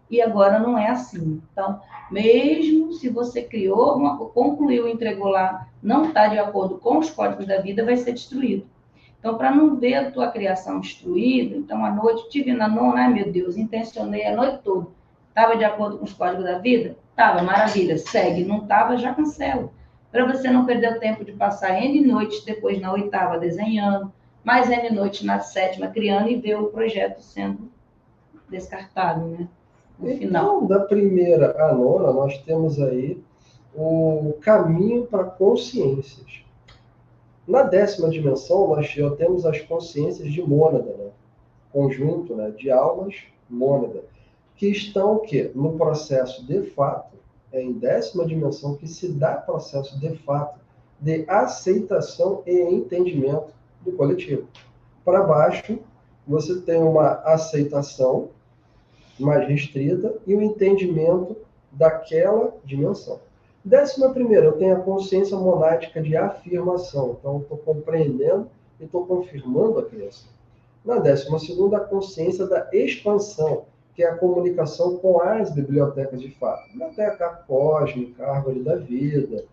E agora não é assim. Então, mesmo se você criou, concluiu, entregou lá, não está de acordo com os códigos da vida, vai ser destruído. Então, para não ver a tua criação destruída, então, à noite, tive na nona, ai meu Deus, intencionei a noite toda. Estava de acordo com os códigos da vida? Estava, maravilha, segue. Não estava, já cancela. Para você não perder o tempo de passar N noites depois na oitava desenhando, mais N noites na 7ª criando e ver o projeto sendo descartado, né? No final. Então, da primeira à nona, nós temos aí o caminho para consciências. Na 10ª dimensão, nós já temos as consciências de mônada, né? Conjunto, né, de almas mônada, que estão no processo de fato, em 10ª dimensão, que se dá processo de fato de aceitação e entendimento do coletivo. Para baixo, você tem uma aceitação mais restrita e o entendimento daquela dimensão. 11ª, eu tenho a consciência monádica de afirmação. Então, eu estou compreendendo e estou confirmando a criação. Na 12ª, a consciência da expansão, que é a comunicação com as bibliotecas de fato. Biblioteca cósmica, árvore da vida,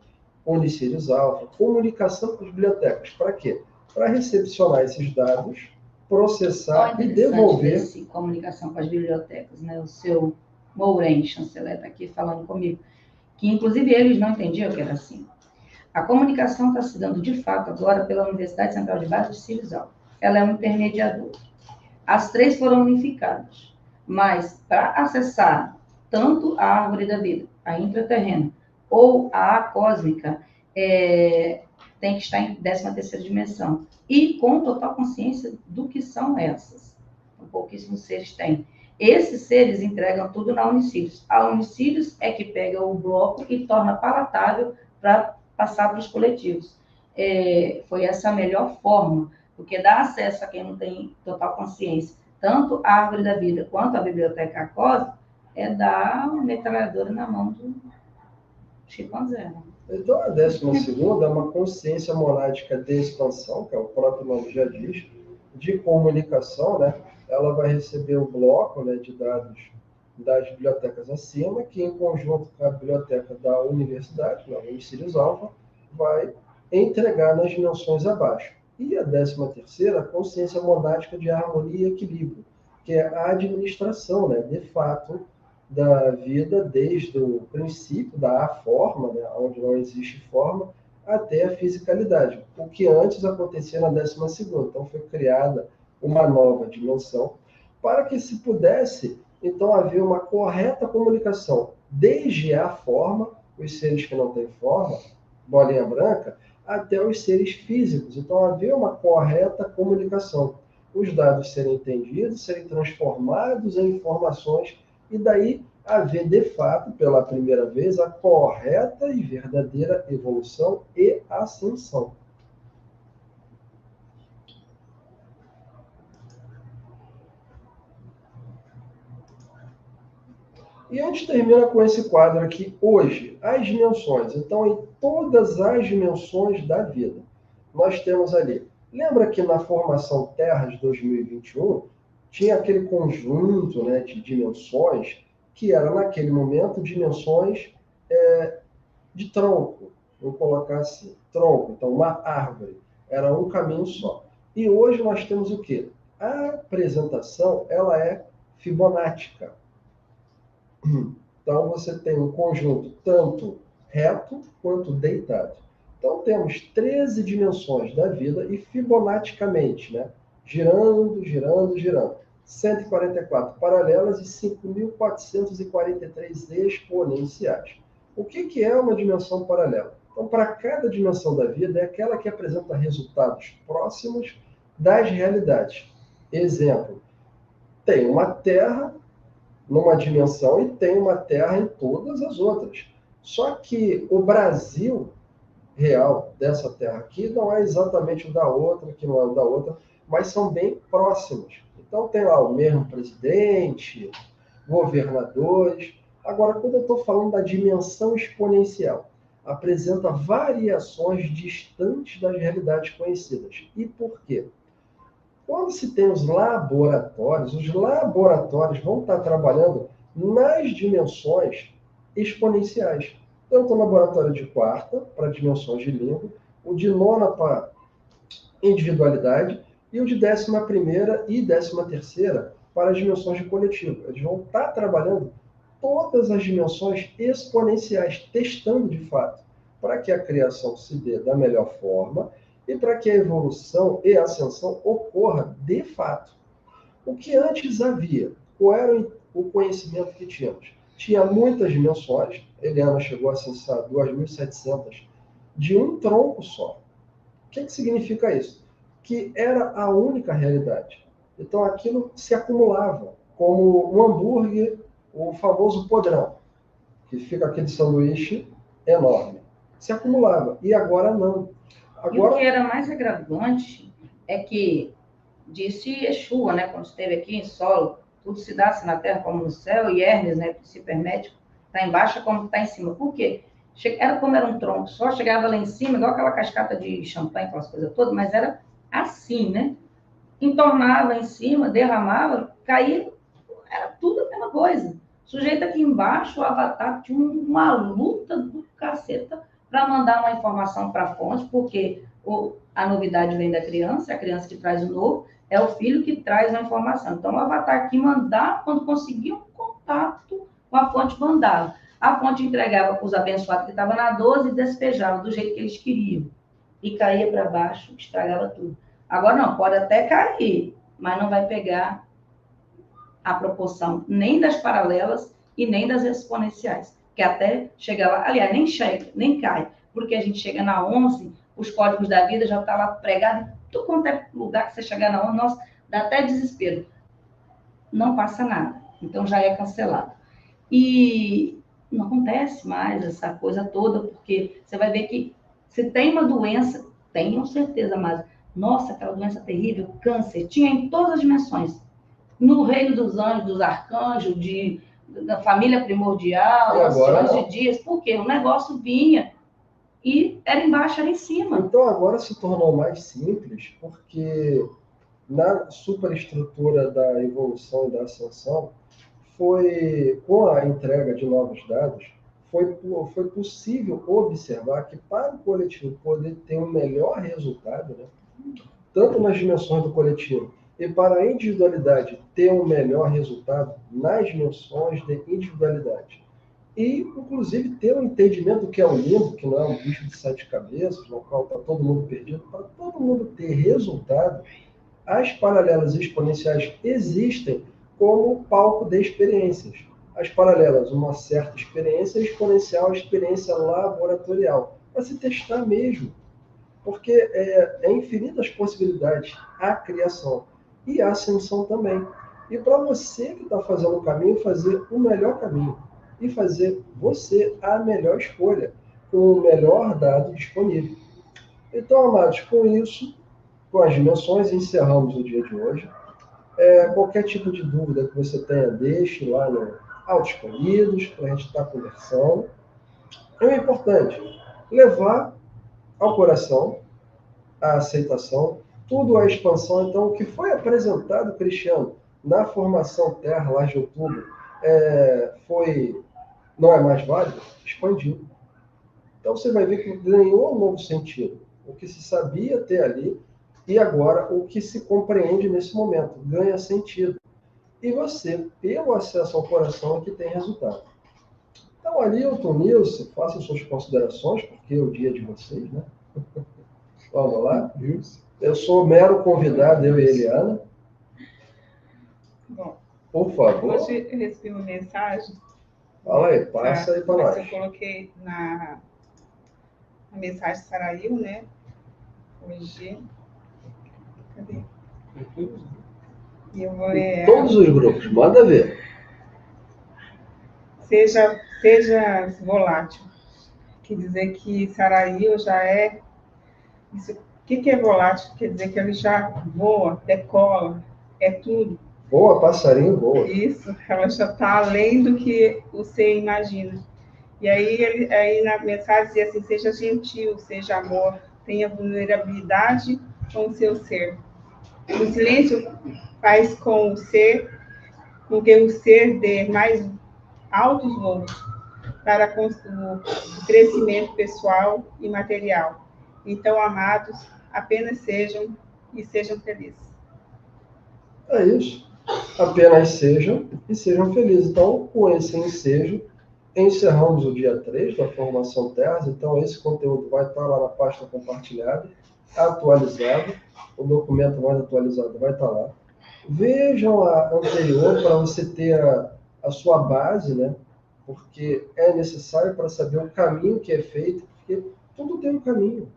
Unicírios Alfa. Comunicação com as bibliotecas. Para quê? Para recepcionar esses dados, processar e devolver. Esse comunicação com as bibliotecas, né? O seu Mourem, chanceler, está aqui falando comigo. Que, inclusive, eles não entendiam que era assim. A comunicação está se dando, de fato, agora pela Universidade Central de Barra de Círios Alves. Ela é um intermediador. As três foram unificadas, mas para acessar tanto a árvore da vida, a intraterrena, ou a cósmica, tem que estar em 13ª dimensão. E com total consciência do que são essas. Pouquíssimos seres têm. Esses seres entregam tudo na Unicílios. A Unicílios é que pega o bloco e torna palatável para passar para os coletivos. Foi essa a melhor forma, porque dá acesso a quem não tem total consciência, tanto a árvore da vida quanto a biblioteca cósmica, é dar uma metralhadora na mão do chimpanzé. Então, a 12ª é uma consciência monádica de expansão, que é o próprio nome já diz, de comunicação, né? Ela vai receber o bloco, né, de dados das bibliotecas acima, que em conjunto com a biblioteca da universidade, na Unicílios Alva, vai entregar nas dimensões abaixo. E a 13ª, a consciência monádica de harmonia e equilíbrio, que é a administração, né, de fato, da vida desde o princípio da forma, né, onde não existe forma, até a fisicalidade, o que antes acontecia na 12ª. Então foi criada uma nova dimensão para que se pudesse, então, haver uma correta comunicação desde a forma, os seres que não têm forma, bolinha branca, até os seres físicos. Então, haver uma correta comunicação. Os dados serem entendidos, serem transformados em informações e daí haver, de fato, pela primeira vez, a correta e verdadeira evolução e ascensão. E a gente termina com esse quadro aqui, hoje, as dimensões. Então, em todas as dimensões da vida, nós temos ali. Lembra que na formação Terra de 2021, tinha aquele conjunto, né, de dimensões, que era, naquele momento, dimensões de tronco. Vou colocar assim, tronco. Então, uma árvore. Era um caminho só. E hoje nós temos o quê? A apresentação, ela é fibonática. Então, você tem um conjunto tanto reto quanto deitado. Então, temos 13 dimensões da vida e fibonaticamente, né? Girando, girando, girando. 144 paralelas e 5.443 exponenciais. O que é uma dimensão paralela? Então, para cada dimensão da vida, é aquela que apresenta resultados próximos das realidades. Exemplo, tem uma Terra numa dimensão e tem uma Terra em todas as outras. Só que o Brasil real dessa Terra aqui não é exatamente o da outra, que não é o da outra, mas são bem próximos. Então tem lá o mesmo presidente, governadores. Agora, quando eu estou falando da dimensão exponencial, apresenta variações distantes das realidades conhecidas. E por quê? Quando se tem os laboratórios vão estar trabalhando nas dimensões exponenciais. Tanto o laboratório de quarta, para dimensões de língua, o de nona para individualidade, e o de 11ª e 13ª para as dimensões de coletivo. Eles vão estar trabalhando todas as dimensões exponenciais, testando de fato, para que a criação se dê da melhor forma e para que a evolução e a ascensão ocorra de fato. O que antes havia, qual era o conhecimento que tínhamos? Tinha muitas dimensões, Eliana chegou a acessar 2.700 de um tronco só. O que significa isso? Que era a única realidade. Então aquilo se acumulava, como um hambúrguer, o famoso podrão, que fica aquele sanduíche enorme. Se acumulava, e agora não. Agora... E o que era mais agravante é que, disse Yeshua, né, quando esteve aqui em solo, tudo se dá-se na terra como no céu, e Hermes, né, princípio hermético, está embaixo como está em cima. Por quê? Era como era um tronco só, chegava lá em cima, igual aquela cascata de champanhe, aquelas coisas todas, mas era assim, né? Entornava em cima, derramava, caía, era tudo a mesma coisa. O sujeito aqui embaixo, o avatar, tinha uma luta do caceta para mandar uma informação para a fonte, porque a novidade vem da criança, a criança que traz o novo, é o filho que traz a informação. Então, o avatar aqui mandava, quando conseguia um contato com a fonte, mandava. A fonte entregava para os abençoados que estavam na 12 e despejava do jeito que eles queriam. E caía para baixo, estragava tudo. Agora não, pode até cair, mas não vai pegar a proporção nem das paralelas e nem das exponenciais, que até chega lá, aliás, nem chega, nem cai, porque a gente chega na 11, os códigos da vida já estão lá pregados em tudo quanto é lugar que você chegar na 11, nossa, dá até desespero. Não passa nada, então já é cancelado. E não acontece mais essa coisa toda, porque você vai ver que se tem uma doença, tenham certeza, mas, nossa, aquela doença terrível, câncer, tinha em todas as dimensões. No reino dos anjos, dos arcanjos, da família primordial, anciões de dias, porque o negócio vinha e era embaixo, era em cima. Então agora se tornou mais simples, porque na superestrutura da evolução e da ascensão, com a entrega de novos dados, foi possível observar que para o coletivo poder ter um melhor resultado, né, tanto nas dimensões do coletivo, e para a individualidade ter um melhor resultado nas dimensões de individualidade. E, inclusive, ter um entendimento do que é o limbo, que não é um bicho de 7 cabeças, no qual está todo mundo perdido, para todo mundo ter resultado, as paralelas exponenciais existem como palco de experiências. As paralelas, uma certa experiência exponencial, a experiência laboratorial, para se testar mesmo. Porque é infinitas possibilidades a criação e a ascensão também. E para você que está fazendo o caminho, fazer o melhor caminho e fazer você a melhor escolha, com o melhor dado disponível. Então, amados, com isso, com as dimensões, encerramos o dia de hoje. Qualquer tipo de dúvida que você tenha, deixe lá no Autos Escolhidos, para a gente estar conversando. É importante levar ao coração a aceitação, tudo a expansão. Então, o que foi apresentado, Cristiano, na formação Terra, lá de outubro, não é mais válido, expandiu. Então, você vai ver que ganhou um novo sentido. O que se sabia ter ali, e agora o que se compreende nesse momento, ganha sentido. E você, pelo acesso ao coração, é que tem resultado. Então, Arilton, Nilce, façam suas considerações, porque é o dia de vocês, né? Vamos lá? Eu sou mero convidado, eu e Eliana. Bom, por favor. Hoje eu recebi uma mensagem. Fala aí, passa aí para nós. Eu coloquei na mensagem Sarail, né? Hoje. Cadê? E eu vou ler. Todos os grupos, manda ver. Seja volátil. Quer dizer que Sarail já é. Isso, o que é volátil? Quer dizer que ele já voa, decola, é tudo. Voa, passarinho, voa. Isso, ela já está além do que você imagina. E aí na mensagem dizia assim: seja gentil, seja amor, tenha vulnerabilidade com o seu ser. O silêncio faz com que o ser dê mais altos voos para o crescimento pessoal e material. Então, amados, apenas sejam felizes. É isso. Apenas sejam e sejam felizes. Então, com esse ensejo, encerramos o dia 3 da Formação Terras. Então, esse conteúdo vai estar lá na pasta compartilhada, atualizado. O documento mais atualizado vai estar lá. Vejam a anterior para você ter a sua base, né? Porque é necessário para saber o caminho que é feito, porque tudo tem um caminho.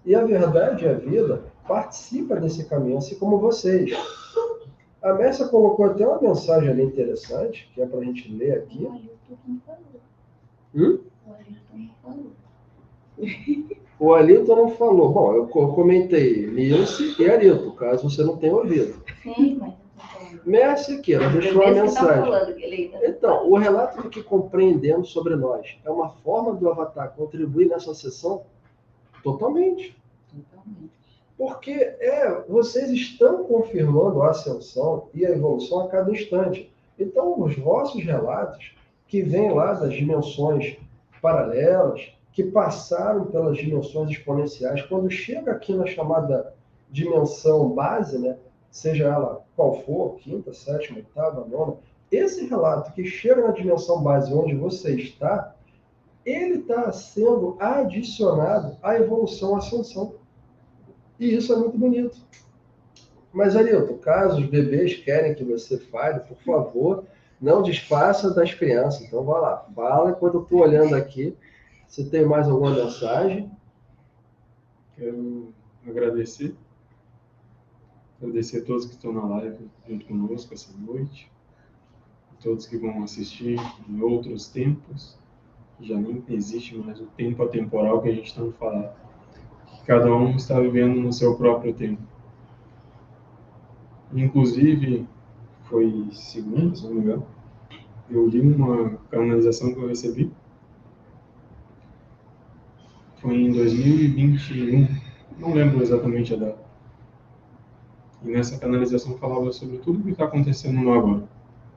E a verdade e a vida participa desse caminho, assim como vocês. A Mércia colocou até uma mensagem ali interessante, que é para a gente ler aqui. O Arilton não falou. Bom, eu comentei Nilce e Arilton, caso você não tenha ouvido. Sim, mas... Mércia aqui, ela deixou uma mensagem. Então, o relato do que compreendemos sobre nós é uma forma do Avatar contribuir nessa sessão? Totalmente. Porque vocês estão confirmando a ascensão e a evolução a cada instante. Então, os vossos relatos, que vêm lá das dimensões paralelas, que passaram pelas dimensões exponenciais, quando chega aqui na chamada dimensão base, né, seja ela qual for, quinta, sétima, oitava, nona, esse relato que chega na dimensão base onde você está, ele está sendo adicionado à evolução, à ascensão. E isso é muito bonito. Mas, Arilton, caso os bebês querem que você fale, por favor, não desfaça das crianças. Então, vai lá, fala. Enquanto eu estou olhando aqui, você tem mais alguma mensagem? Quero agradecer a todos que estão na live junto conosco essa noite, todos que vão assistir em outros tempos, já nem existe mais o tempo atemporal que a gente tanto fala, que cada um está vivendo no seu próprio tempo. Inclusive, foi segunda, se não me engano, eu li uma canalização que eu recebi, foi em 2021, não lembro exatamente a data. E nessa canalização falava sobre tudo o que está acontecendo no agora.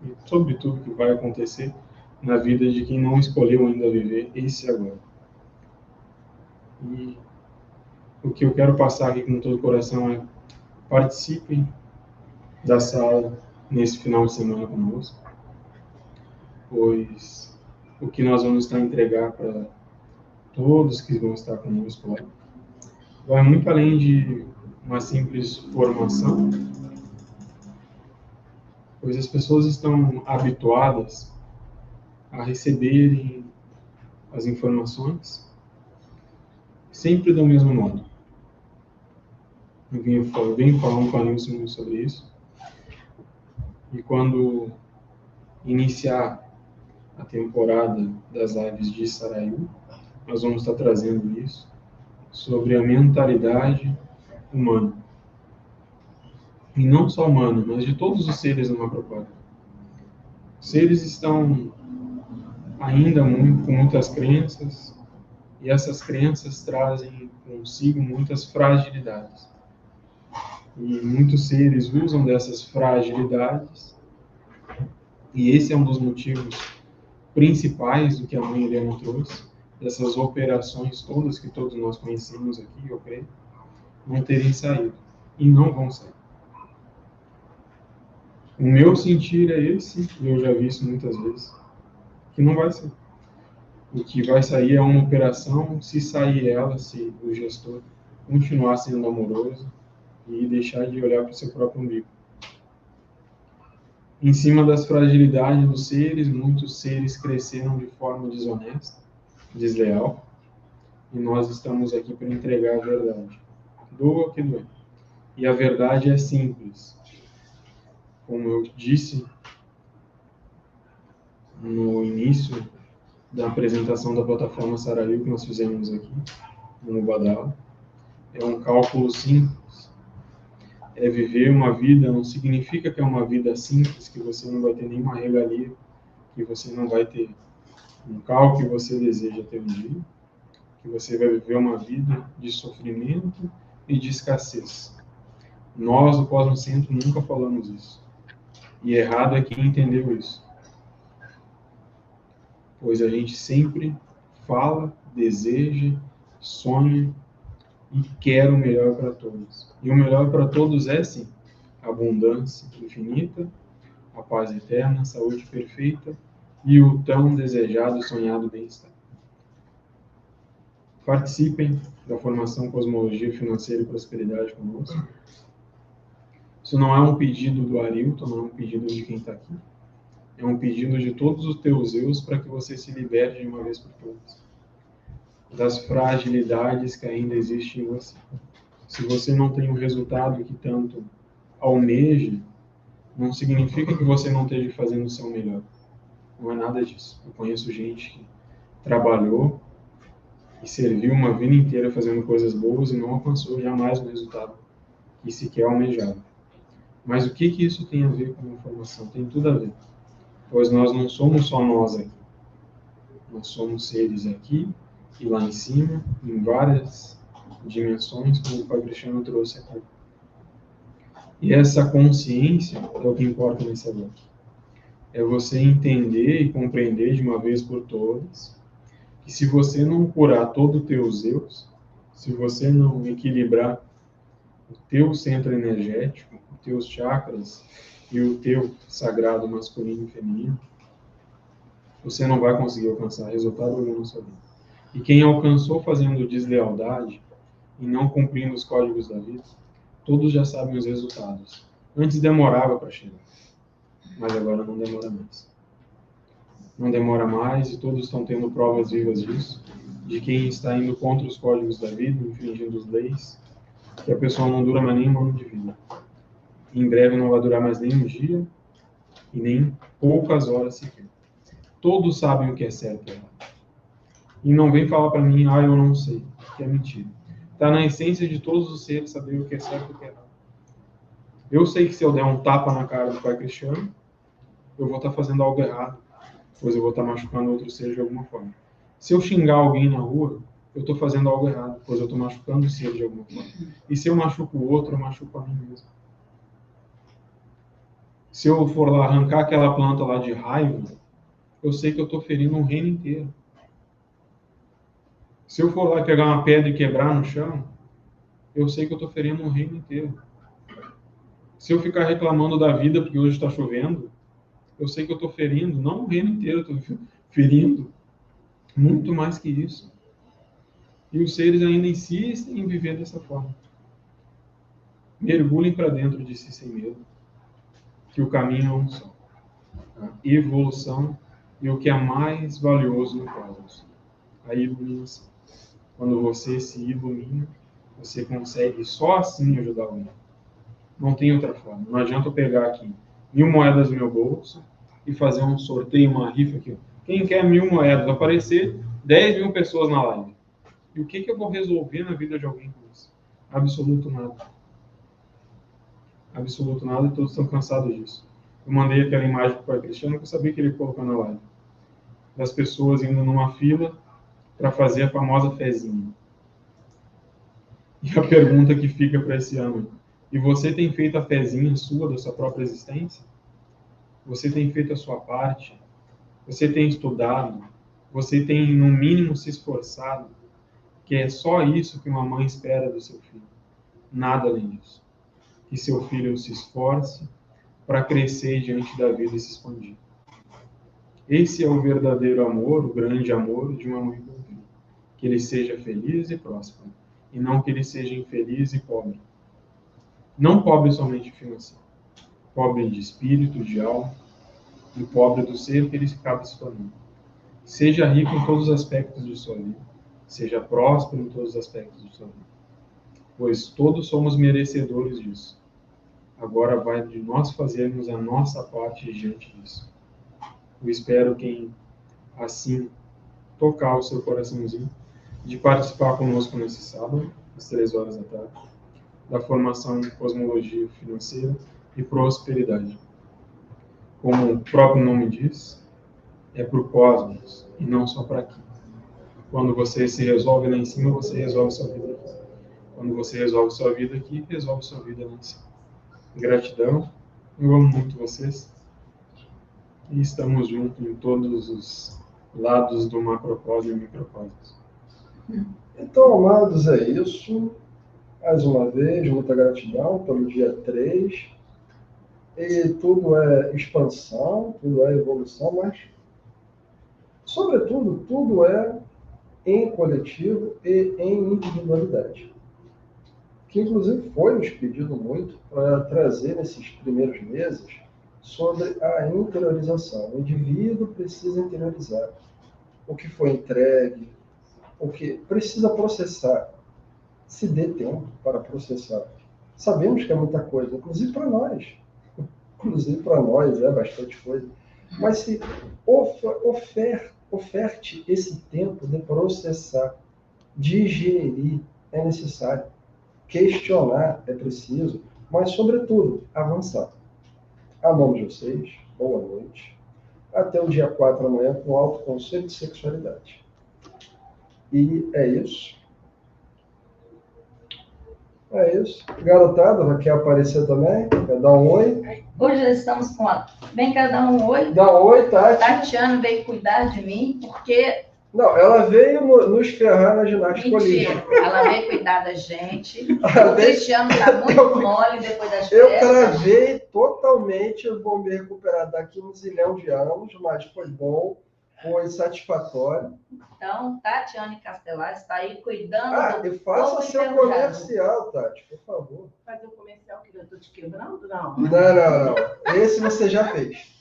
E sobre tudo que vai acontecer na vida de quem não escolheu ainda viver esse agora. E o que eu quero passar aqui com todo o coração é: participem da sala nesse final de semana conosco, pois o que nós vamos estar a entregar para todos que vão estar conosco lá vai muito além de uma simples formação, pois as pessoas estão habituadas a receberem as informações sempre do mesmo modo. Eu venho falando com a Nilson sobre isso, e quando iniciar a temporada das lives de Saraiu, nós vamos estar trazendo isso sobre a mentalidade humana. E não só humana, mas de todos os seres no macropódio. Os seres estão ainda com muitas crenças, e essas crenças trazem consigo muitas fragilidades. E muitos seres usam dessas fragilidades, e esse é um dos motivos principais do que a Mãe Helena trouxe, dessas operações todas que todos nós conhecemos aqui, eu creio, não terem saído. E não vão sair. O meu sentir é esse, e eu já vi isso muitas vezes, que não vai sair. O que vai sair é uma operação, se sair ela, se o gestor continuar sendo amoroso e deixar de olhar para o seu próprio umbigo. Em cima das fragilidades dos seres, muitos seres cresceram de forma desonesta, desleal, e nós estamos aqui para entregar a verdade. Doa o que doer. E a verdade é simples. Como eu disse no início da apresentação da plataforma Saraiu que nós fizemos aqui, no Badal, é um cálculo simples. É viver uma vida, não significa que é uma vida simples, que você não vai ter nenhuma regalia, que você não vai ter um carro que você deseja ter um dia, que você vai viver uma vida de sofrimento e de escassez. Nós, do Cosmo Centro, nunca falamos isso. E errado é quem entendeu isso. Pois a gente sempre fala, deseja, sonha e quer o melhor para todos. E o melhor para todos é, sim, a abundância infinita, a paz eterna, a saúde perfeita e o tão desejado e sonhado bem-estar. Participem da formação Cosmologia Financeira e Prosperidade conosco. Isso não é um pedido do Arilton, não é um pedido de quem está aqui. É um pedido de todos os teus eus para que você se liberte de uma vez por todas das fragilidades que ainda existem em você. Se você não tem o resultado que tanto almeja, não significa que você não esteja fazendo o seu melhor. Não é nada disso. Eu conheço gente que trabalhou e serviu uma vida inteira fazendo coisas boas e não alcançou jamais o resultado que sequer almejava. Mas o que isso tem a ver com a informação? Tem tudo a ver. Pois nós não somos só nós aqui. Nós somos seres aqui e lá em cima, em várias dimensões, como o Pai Cristiano trouxe aqui. E essa consciência é o que importa nesse agora. É você entender e compreender de uma vez por todas que se você não curar todo o teu Zeus, se você não equilibrar o teu centro energético, os teus chakras e o teu sagrado masculino e feminino, você não vai conseguir alcançar resultado algum na sua vida. E quem alcançou fazendo deslealdade e não cumprindo os códigos da vida, todos já sabem os resultados. Antes demorava para chegar, mas agora não demora mais. Não demora mais e todos estão tendo provas vivas disso, de quem está indo contra os códigos da vida, infringindo as leis, que a pessoa não dura mais nem um ano de vida. Em breve não vai durar mais nem um dia e nem poucas horas sequer. Todos sabem o que é certo e errado. E não vem falar para mim, eu não sei, que é mentira. Está na essência de todos os seres saber o que é certo e o que é errado. Eu sei que se eu der um tapa na cara do pai Cristiano, eu vou estar fazendo algo errado, pois eu vou estar machucando outro ser de alguma forma. Se eu xingar alguém na rua, eu estou fazendo algo errado, pois eu estou machucando o ser de alguma forma. E se eu machuco o outro, eu machuco a mim mesmo. Se eu for lá arrancar aquela planta lá de raiva, eu sei que eu estou ferindo um reino inteiro. Se eu for lá pegar uma pedra e quebrar no chão, eu sei que eu estou ferindo um reino inteiro. Se eu ficar reclamando da vida porque hoje está chovendo, eu sei que eu estou ferindo, não o reino inteiro, eu estou ferindo muito mais que isso. E os seres ainda insistem em viver dessa forma. Mergulhem para dentro de si sem medo, que o caminho é um só. A evolução e o que é mais valioso no cosmos, a iluminação. Quando você se ilumina, você consegue só assim ajudar alguém. Não tem outra forma. Não adianta eu pegar aqui 1.000 moedas no meu bolso e fazer um sorteio, uma rifa aqui. Quem quer 1.000 moedas? Aparecer 10.000 pessoas na live. E o que eu vou resolver na vida de alguém com isso? Absoluto nada. Absoluto nada e todos estão cansados disso. Eu mandei aquela imagem para o pai Cristiano que eu sabia que ele colocou na live. Das pessoas indo numa fila para fazer a famosa fezinha. E a pergunta que fica para esse ano: e você tem feito a fezinha sua da sua própria existência? Você tem feito a sua parte? Você tem estudado? Você tem, no mínimo, se esforçado? Que é só isso que uma mãe espera do seu filho. Nada além disso. Que seu filho se esforce para crescer diante da vida e se expandir. Esse é o verdadeiro amor, o grande amor de uma mãe com um filho. Que ele seja feliz e próspero, e não que ele seja infeliz e pobre. Não pobre somente financeiro, pobre de espírito, de alma, e pobre do ser que ele acaba se tornando. Seja rico em todos os aspectos de sua vida, seja próspero em todos os aspectos de sua vida, pois todos somos merecedores disso. Agora vai de nós fazermos a nossa parte diante disso. Eu espero quem assim tocar o seu coraçãozinho de participar conosco nesse sábado, às 3 horas da tarde, da formação em Cosmologia Financeira e Prosperidade. Como o próprio nome diz, é para o cosmos e não só para aqui. Quando você se resolve lá em cima, você resolve sua vida aqui. Quando você resolve sua vida aqui, resolve sua vida lá em cima. Gratidão, eu amo muito vocês e estamos juntos em todos os lados do macrocosmo e microcosmos. Então, amados, é isso. Mais uma vez, muita gratidão pelo dia 3. E tudo é expansão, tudo é evolução, mas, sobretudo, tudo é em coletivo e em individualidade. Que, inclusive, foi nos pedido muito para trazer nesses primeiros meses sobre a interiorização. O indivíduo precisa interiorizar o que foi entregue, o que precisa processar. Se dê tempo para processar. Sabemos que é muita coisa, inclusive para nós. Inclusive para nós é bastante coisa. Mas se oferte esse tempo de processar, digerir, é necessário. Questionar é preciso, mas, sobretudo, avançar. Amamos vocês, boa noite. Até o dia 4 amanhã com o autoconceito de sexualidade. E é isso. É isso. Garotada, quer aparecer também? Quer dar um oi? Hoje nós estamos com a... Vem cá dar um oi. Dá um oi, Tati. Tatiana veio cuidar de mim, porque Não, ela veio nos ferrar na ginástica Mentira. olímpica. Ela veio cuidar da gente. Ela O veio- Cristiano tá muito mole depois das Eu festas. travei totalmente, eu vou me recuperar daqui um zilhão de anos, mas foi bom, foi satisfatório. Então, Tatiane Castelar está aí cuidando Ah, do e faça povo seu enferrujado. comercial, Tati, por favor. Fazer o comercial que eu tô te quebrando? Não. Não. Esse você já fez.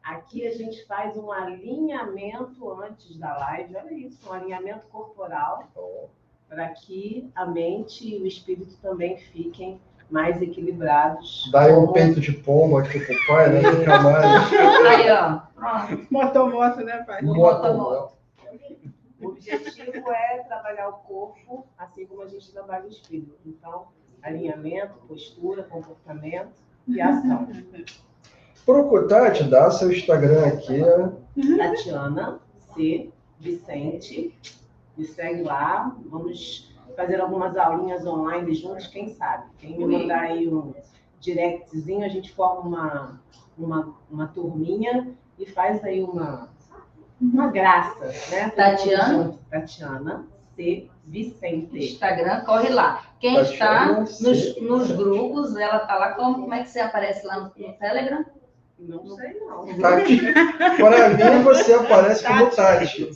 Aqui a gente faz um alinhamento antes da live, olha isso, um alinhamento corporal, para que a mente e o espírito também fiquem mais equilibrados. Dá aí um peito de pombo aqui pro pai, né? Fica mais. Aí, ó. Pronto. Motomoto, né, pai? Moto. O objetivo é trabalhar o corpo, assim como a gente trabalha o espírito. Então, alinhamento, postura, comportamento e ação. Procura, Tati, dá seu Instagram aqui. Tatiana C. Vicente. Me segue lá. Vamos fazer algumas aulinhas online juntos, quem sabe? Quem me mandar aí um directzinho, a gente forma uma turminha e faz aí uma graça, né? Tatiana? Tatiana C. Vicente. Instagram, corre lá. Quem Tatiana está C. nos grupos, ela tá lá. Como é que você aparece lá no Telegram? Não sei, não. Tati. Para mim, você aparece como Tati.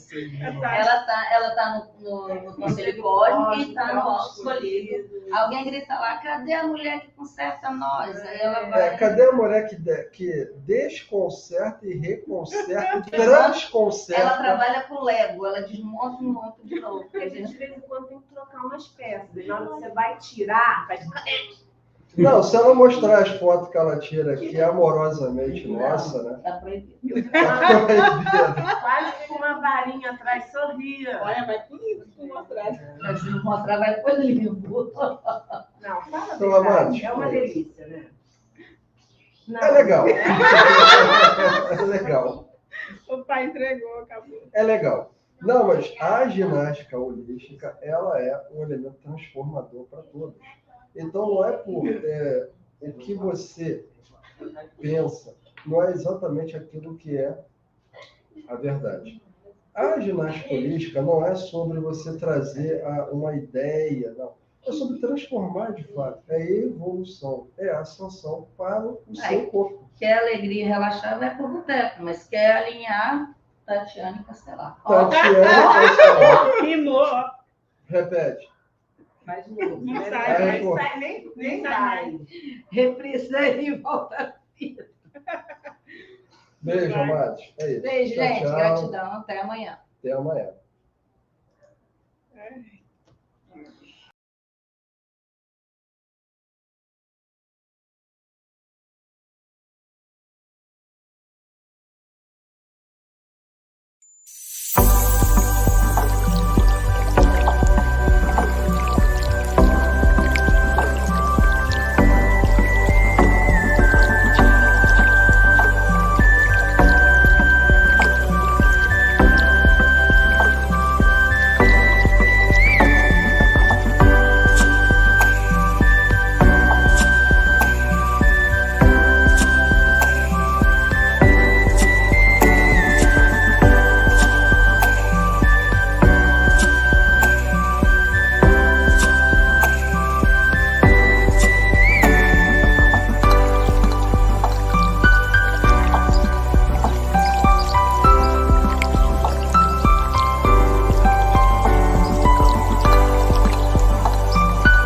Ela tá no Conselho Cósmico e está no Alto Escolhido. Alguém grita lá, cadê a mulher que conserta nós? Aí ela vai. Cadê a mulher que desconcerta e reconserta e transconcerta? Ela trabalha com Lego, ela desmonta e monta de novo. Porque a gente de vez em quando tem que trocar umas peças. E na hora que você vai tirar, faz... Não, se ela mostrar as fotos que ela tira aqui, amorosamente, nossa, né? Tá proibido. Tá proibido. Quase com uma varinha atrás, sorria. Olha, vai bonito tu mostrar. Mas se não mostrar, vai pro livro. Não, fala Pelo a amor verdade. de É uma Deus. delícia, né? Não, É legal. É legal. O pai entregou, acabou. É legal. Não, mas a ginástica holística, ela é um elemento transformador para todos. Então, não é por o que você pensa, não é exatamente aquilo que é a verdade. A ginástica holística não é sobre você trazer uma ideia, não. É sobre transformar de fato. É evolução, é ascensão para o seu corpo. Quer alegria e relaxar, vai pro boteco. Mas quer alinhar, Tatiane Castelar. Tatiana Castelar. Rimou, ó. Repete. Faz novo. Não né? sai, pô. Nem sai. Reprisa e volta. Beijo, amados. É isso. Beijo, Tchau, gente. tchau. Gratidão. Até amanhã. Até amanhã. É.